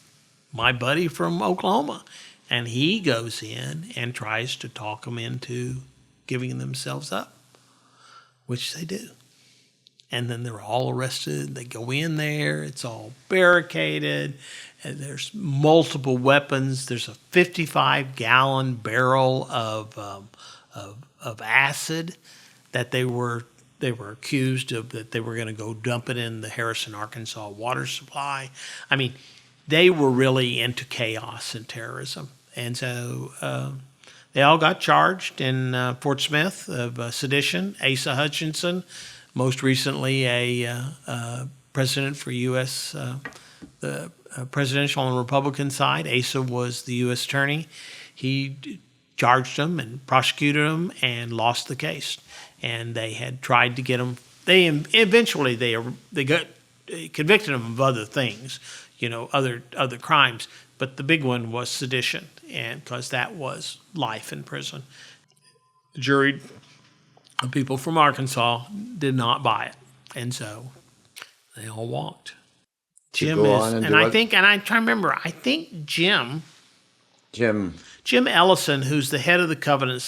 my buddy from Oklahoma, and he goes in and tries to talk them into giving themselves up, which they do. And then they're all arrested. They go in there. It's all barricaded. And there's multiple weapons. There's a 55-gallon barrel of acid that they were accused of, that they were going to go dump it in the Harrison, Arkansas water supply. I mean, they were really into chaos and terrorism. And so they all got charged in Fort Smith of sedition. Asa Hutchinson, most recently a president for U.S., the presidential and Republican side. Asa was the U.S. attorney. He charged them and prosecuted them and lost the case. And they had tried to get him. They eventually got convicted him of other things, other crimes. But the big one was sedition, and because that was life in prison. The jury, the people from Arkansas, did not buy it, and so they all walked. Jim is, and I think, and I try to remember, I think Jim Ellison, who's the head of the Covenant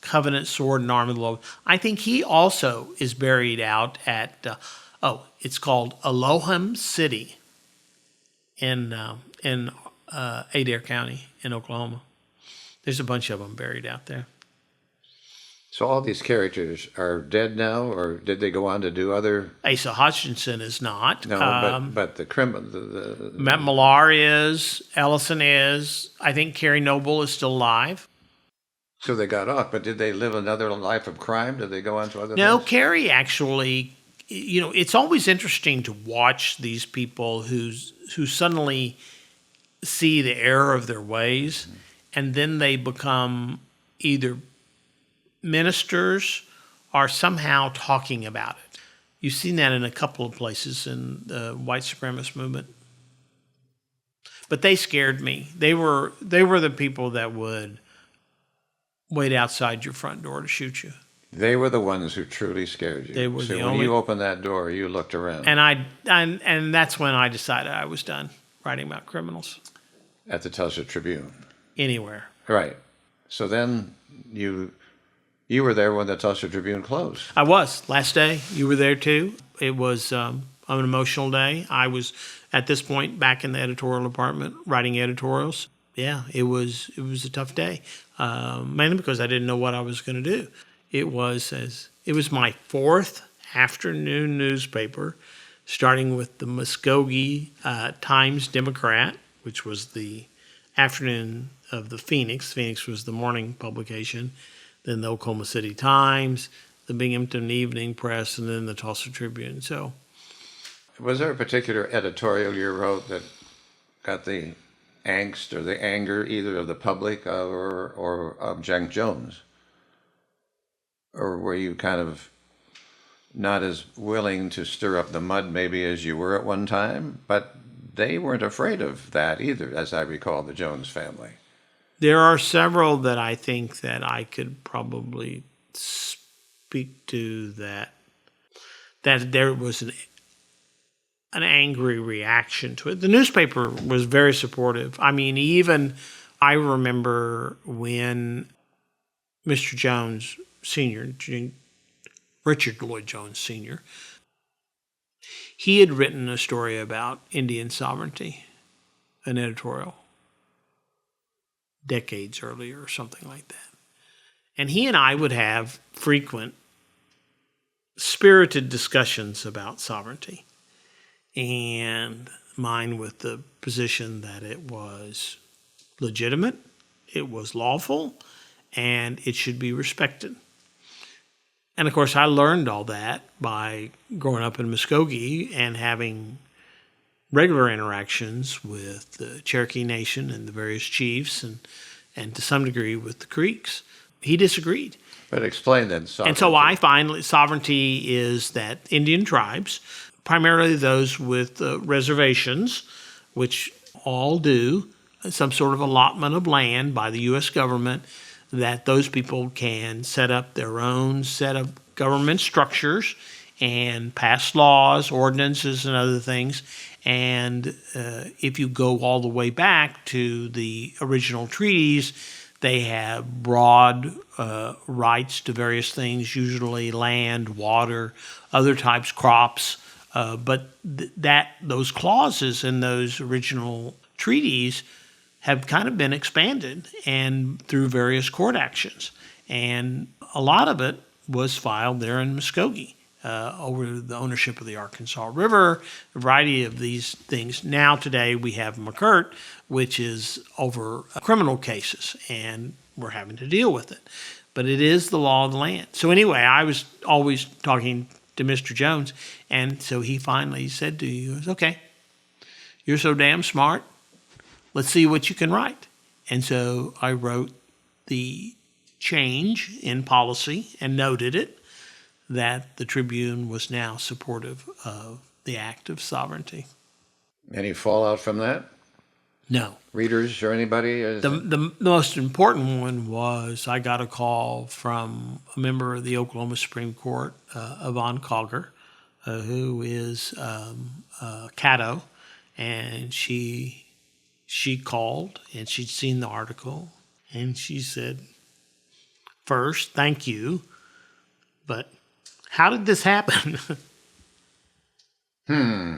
Covenant Sword and Arm of the Lord, I think he also is buried out at, it's called Elohim City in Adair County in Oklahoma. There's a bunch of them buried out there. So all these characters are dead now, or did they go on to do other? Asa Hutchinson is not. No, but the criminal. Matt Millar is. Ellison is. I think Carrie Noble is still alive. So they got off, but did they live another life of crime? Did they go on to other No, things? Carrie actually, it's always interesting to watch these people who suddenly see the error of their ways, and then they become either ministers or somehow talking about it. You've seen that in a couple of places in the white supremacist movement. But they scared me. They were the people that would wait outside your front door to shoot you. They were the ones who truly scared you. They were so the when only. you opened that door, you looked around. And that's when I decided I was done writing about criminals. At the Tulsa Tribune. Anywhere. Right. So then you were there when the Tulsa Tribune closed. I was. Last day, you were there too. It was an emotional day. I was, at this point, back in the editorial department, writing editorials. Yeah, it was a tough day, mainly because I didn't know what I was going to do. It was my fourth afternoon newspaper, starting with the Muskogee Times-Democrat, which was the afternoon of the Phoenix. Phoenix was the morning publication. Then the Oklahoma City Times, the Binghamton Evening Press, and then the Tulsa Tribune. So, was there a particular editorial you wrote that got the angst or the anger either of the public or of Jack Jones? Or were you kind of not as willing to stir up the mud maybe as you were at one time? But they weren't afraid of that either, as I recall, the Jones family. There are several that I think that I could probably speak to that there was an angry reaction to it. The newspaper was very supportive. I mean, even I remember when Mr. Jones Sr., Richard Lloyd Jones Sr., he had written a story about Indian sovereignty, an editorial, decades earlier or something like that. And he and I would have frequent spirited discussions about sovereignty, and mine with the position that it was legitimate, it was lawful, and it should be respected. And of course, I learned all that by growing up in Muskogee and having regular interactions with the Cherokee Nation and the various chiefs and to some degree with the Creeks. He disagreed. But explain then sovereignty. And so sovereignty is that Indian tribes, primarily those with reservations, which all do, some sort of allotment of land by the U.S. government, that those people can set up their own set of government structures and pass laws, ordinances, and other things. And if you go all the way back to the original treaties, they have broad rights to various things, usually land, water, other types, crops. But those clauses in those original treaties have kind of been expanded and through various court actions. And a lot of it was filed there in Muskogee over the ownership of the Arkansas River, a variety of these things. Now today we have McCurt, which is over criminal cases, and we're having to deal with it. But it is the law of the land. So anyway, I was always talking to Mr. Jones, and so he finally said to you, okay, you're so damn smart. Let's see what you can write. And so I wrote the change in policy and noted it, that the Tribune was now supportive of the act of sovereignty. Any fallout from that? No. Readers or anybody? The most important one was I got a call from a member of the Oklahoma Supreme Court, Yvonne Cogger, who is Caddo, and she called and she'd seen the article, and she said, first, thank you, but how did this happen?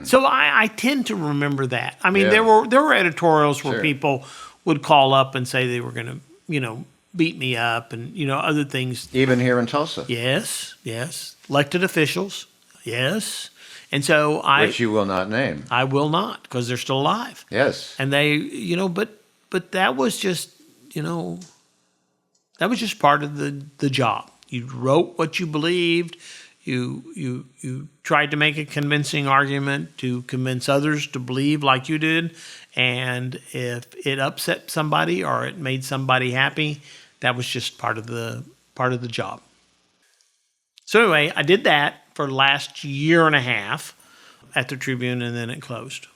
So I tend to remember that. I mean, Yeah. there were editorials where Sure. people would call up and say they were going to, beat me up and, other things. Even here in Tulsa? Yes. Elected officials. Yes. And so Which you will not name. I will not, because they're still alive. Yes. And they, but that was just, that was just part of the job. You wrote what you believed. You tried to make a convincing argument to convince others to believe like you did. And if it upset somebody or it made somebody happy, that was just part of the job. So anyway, I did that for the last year and a half at the Tribune, and then it closed.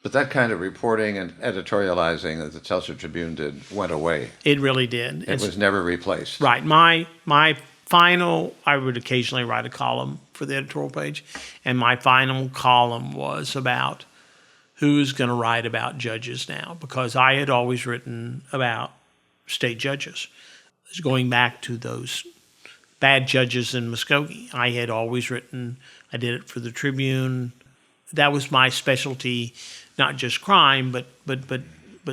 But that kind of reporting and editorializing that the Tulsa Tribune did went away. It really did. It was never replaced. Right. My final, I would occasionally write a column for the editorial page, and my final column was about who's going to write about judges now, because I had always written about state judges. It's going back to those bad judges in Muskogee. I had always written, I did it for the Tribune. That was my specialty, not just crime, but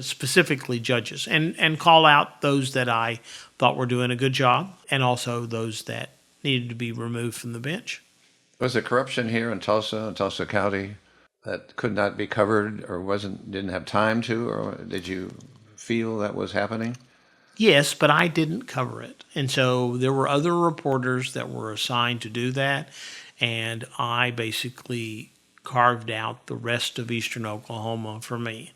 specifically judges, and call out those that I thought were doing a good job, and also those that needed to be removed from the bench. Was there corruption here in Tulsa County, that could not be covered or didn't have time to, or did you feel that was happening? Yes, but I didn't cover it. And so there were other reporters that were assigned to do that, and I basically carved out the rest of eastern Oklahoma for me.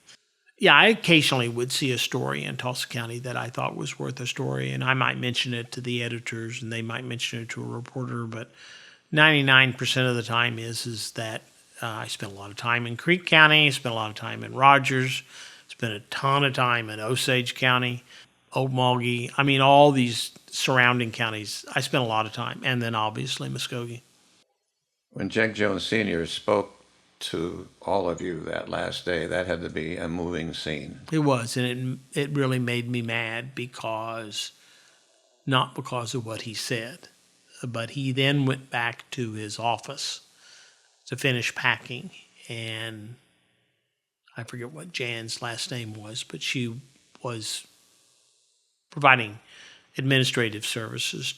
Yeah, I occasionally would see a story in Tulsa County that I thought was worth a story, and I might mention it to the editors, and they might mention it to a reporter, but 99% of the time is that I spent a lot of time in Creek County, spent a lot of time in Rogers, spent a ton of time in Osage County, Okmulgee. I mean, all these surrounding counties, I spent a lot of time, and then obviously Muskogee. When Jack Jones Sr. spoke to all of you that last day, that had to be a moving scene. It was, and it really made me mad, not because of what he said, but he then went back to his office to finish packing, and I forget what Jan's last name was, but she was providing administrative services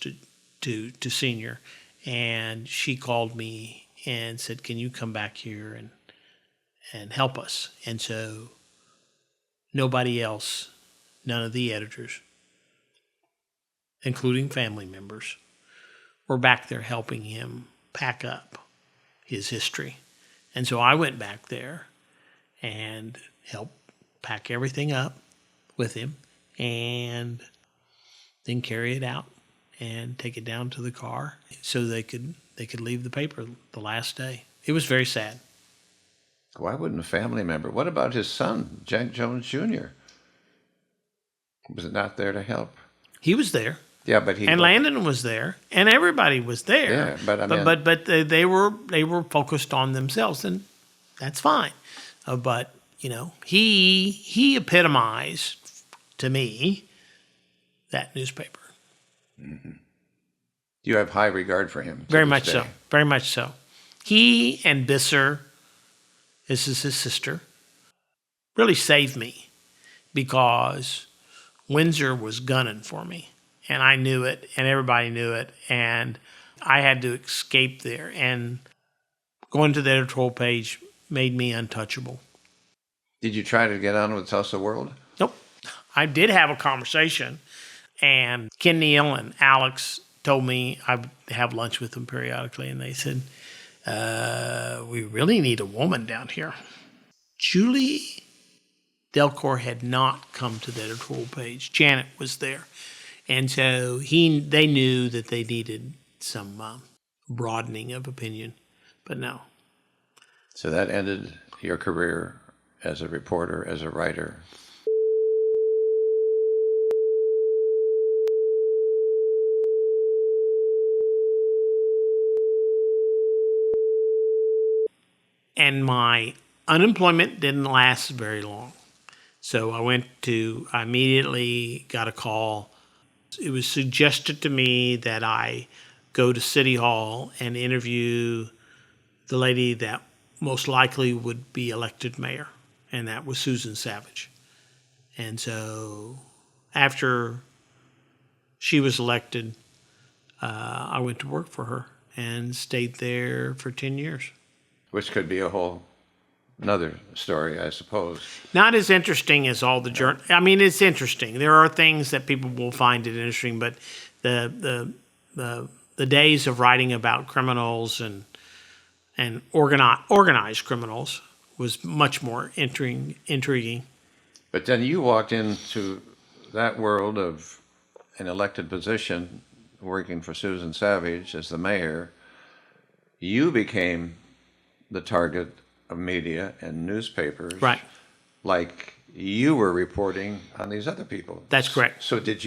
to Senior, and she called me and said, can you come back here and help us? And so nobody else, none of the editors, including family members, were back there helping him pack up his history. And so I went back there and helped pack everything up with him and then carry it out and take it down to the car so they could leave the paper the last day. It was very sad. Why wouldn't a family member? What about his son, Jack Jones Jr.? Was it not there to help? He was there. Yeah, but he and Landon was there, and everybody was there. Yeah, but I mean, but they were focused on themselves, and that's fine. But he epitomized to me that newspaper. Mm-hmm. You have high regard for him. Very much so. Very much so. He and Bisser, this is his sister, really saved me because Windsor was gunning for me. And I knew it, and everybody knew it, and I had to escape there. And going to the editorial page made me untouchable. Did you try to get on with Tulsa World? Nope. I did have a conversation, and Ken Neal and Alex told me I would have lunch with them periodically, and they said, we really need a woman down here. Julie Delcor had not come to the editorial page. Janet was there. And so they knew that they needed some broadening of opinion, but no. So that ended your career as a reporter, as a writer. And my unemployment didn't last very long. So I immediately got a call. It was suggested to me that I go to City Hall and interview the lady that most likely would be elected mayor, and that was Susan Savage. And so after she was elected, I went to work for her and stayed there for 10 years. Which could be a whole another story, I suppose. Not as interesting as all the I mean, it's interesting. There are things that people will find it interesting, but the days of writing about criminals and organized criminals was much more intriguing. But then you walked into that world of an elected position, working for Susan Savage as the mayor. You became the target of media and newspapers, right? Like you were reporting on these other people. That's correct. So did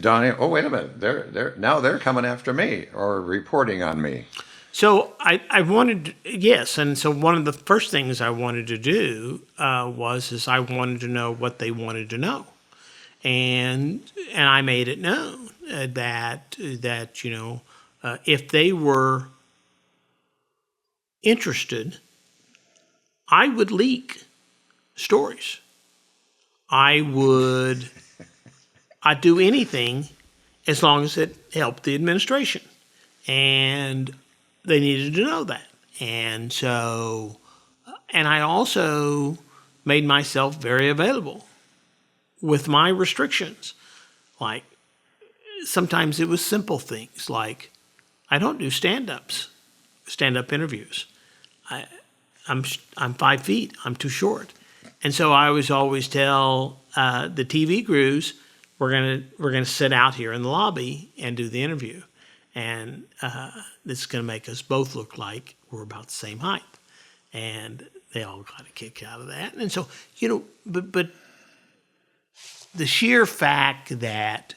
Donnie? Oh, wait a minute! They're coming after me or reporting on me. So I wanted, yes, and so one of the first things I wanted to do was I wanted to know what they wanted to know, and I made it known that if they were interested, I would leak stories. I'd do anything as long as it helped the administration. And they needed to know that. And so, and I also made myself very available with my restrictions. Like, sometimes it was simple things like, I don't do stand-up interviews. I'm 5 feet. I'm too short, and so I always tell the TV crews we're gonna sit out here in the lobby and do the interview, and this is gonna make us both look like we're about the same height, and they all got a kick out of that. And so but the sheer fact that,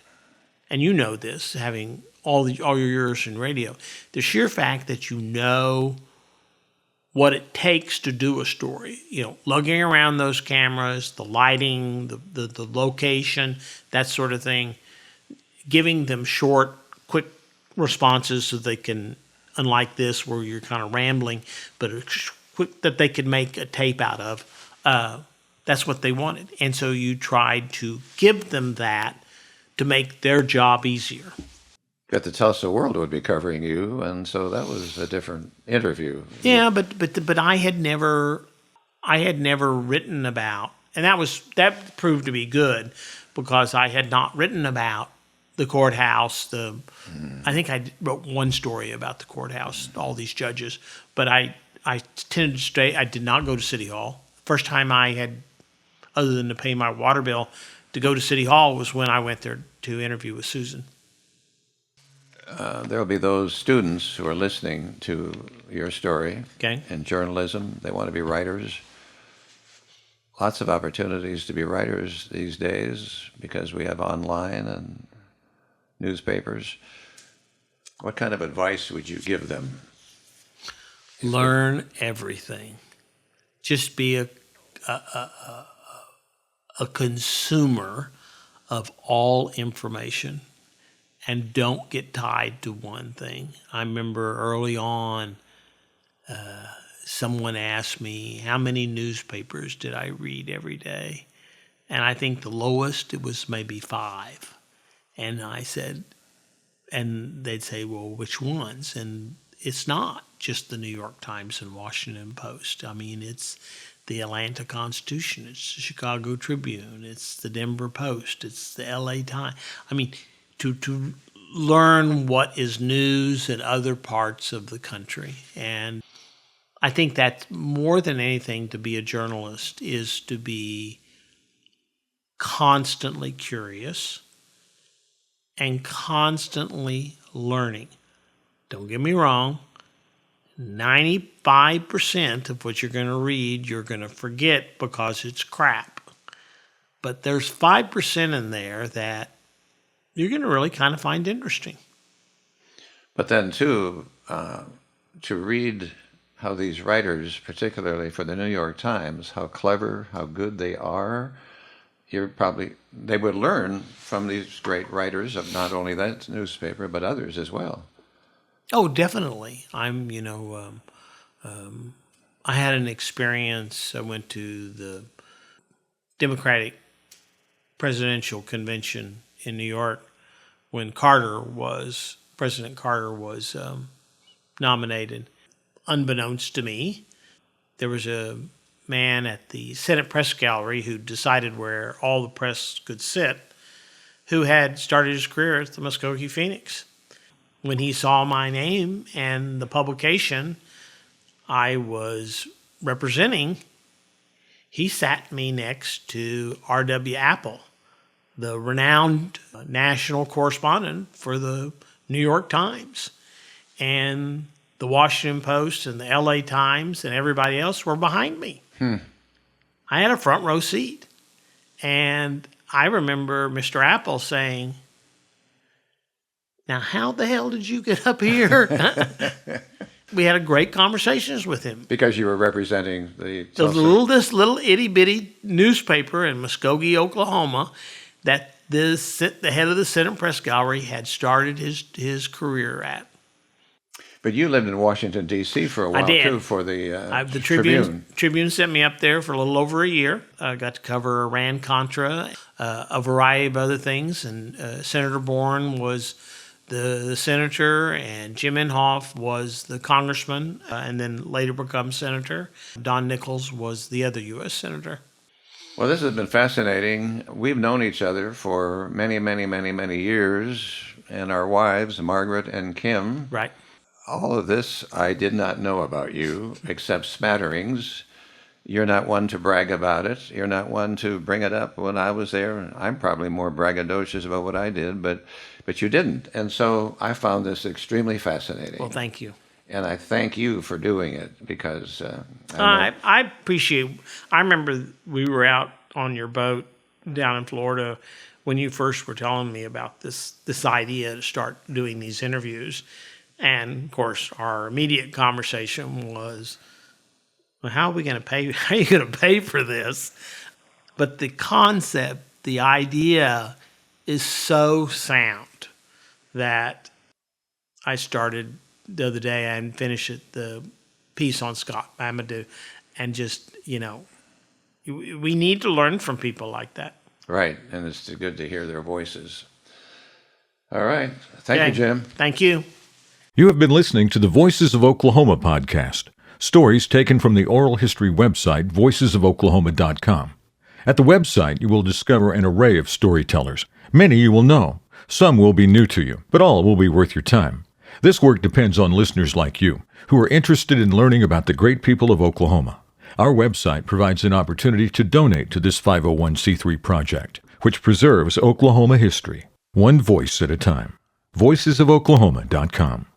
and you know this, having all your years in radio, the sheer fact that you know what it takes to do a story, lugging around those cameras, the lighting, the location, that sort of thing, giving them short, quick responses so they can, unlike this where you're kind of rambling, but quick that they could make a tape out of, that's what they wanted. And so you tried to give them that to make their job easier. But the Tulsa World would be covering you, and so that was a different interview. Yeah, but I had never written about, and that proved to be good because I had not written about the courthouse. I think I wrote one story about the courthouse, all these judges, but I tended to stay. I did not go to City Hall. First time I had, other than to pay my water bill, to go to City Hall was when I went there to interview with Susan. There will be those students who are listening to your story Okay. in journalism. They want to be writers. Lots of opportunities to be writers these days because we have online and newspapers. What kind of advice would you give them? Learn everything. Just be a consumer of all information, and don't get tied to one thing. I remember early on, someone asked me, how many newspapers did I read every day? And I think the lowest, it was maybe 5. And I said, and they'd say, well, which ones? And it's not just the New York Times and Washington Post. I mean, it's the Atlanta Constitution, it's the Chicago Tribune, it's the Denver Post, it's the LA Times. I mean, to learn what is news in other parts of the country. And I think that more than anything, to be a journalist is to be constantly curious and constantly learning. Don't get me wrong, 95% of what you're going to read, you're going to forget because it's crap. But there's 5% in there that you're going to really kind of find interesting. But then, too, to read how these writers, particularly for the New York Times, how clever, how good they are, they would learn from these great writers of not only that newspaper, but others as well. Oh, definitely. I had an experience. I went to the Democratic presidential convention in New York when President Carter was nominated. Unbeknownst to me, there was a man at the Senate Press Gallery who decided where all the press could sit, who had started his career at the Muskogee Phoenix. When he saw my name and the publication I was representing, he sat me next to R.W. Apple, the renowned national correspondent for the New York Times. And the Washington Post and the LA Times and everybody else were behind me. I had a front row seat. And I remember Mr. Apple saying, now, how the hell did you get up here? We had a great conversations with him. Because you were representing the this little itty-bitty newspaper in Muskogee, Oklahoma, that the head of the Senate Press Gallery had started his career at. But you lived in Washington, D.C. for a while, too, for the Tribune. Tribune sent me up there for a little over a year. I got to cover Iran-Contra, a variety of other things, and Senator Bourne was the senator, and Jim Inhofe was the congressman, and then later become senator. Don Nichols was the other U.S. senator. Well, this has been fascinating. We've known each other for many, many, many, many years, and our wives, Margaret and Kim. Right. All of this I did not know about you, except smatterings. You're not one to brag about it. You're not one to bring it up when I was there. I'm probably more braggadocious about what I did, but you didn't. And so I found this extremely fascinating. Well, thank you. And I thank you for doing it because I appreciate. I remember we were out on your boat down in Florida when you first were telling me about this idea to start doing these interviews, and of course our immediate conversation was, well, how are we going to pay? How are you going to pay for this? But the concept, the idea, is so sound that I started the other day and finished the piece on Scott Amadou, and just, we need to learn from people like that. Right, and it's good to hear their voices. All right. Thank you, Jim. Thank you. You have been listening to the Voices of Oklahoma podcast, stories taken from the oral history website, voicesofoklahoma.com. At the website, you will discover an array of storytellers. Many you will know. Some will be new to you, but all will be worth your time. This work depends on listeners like you, who are interested in learning about the great people of Oklahoma. Our website provides an opportunity to donate to this 501c3 project, which preserves Oklahoma history, one voice at a time. VoicesofOklahoma.com.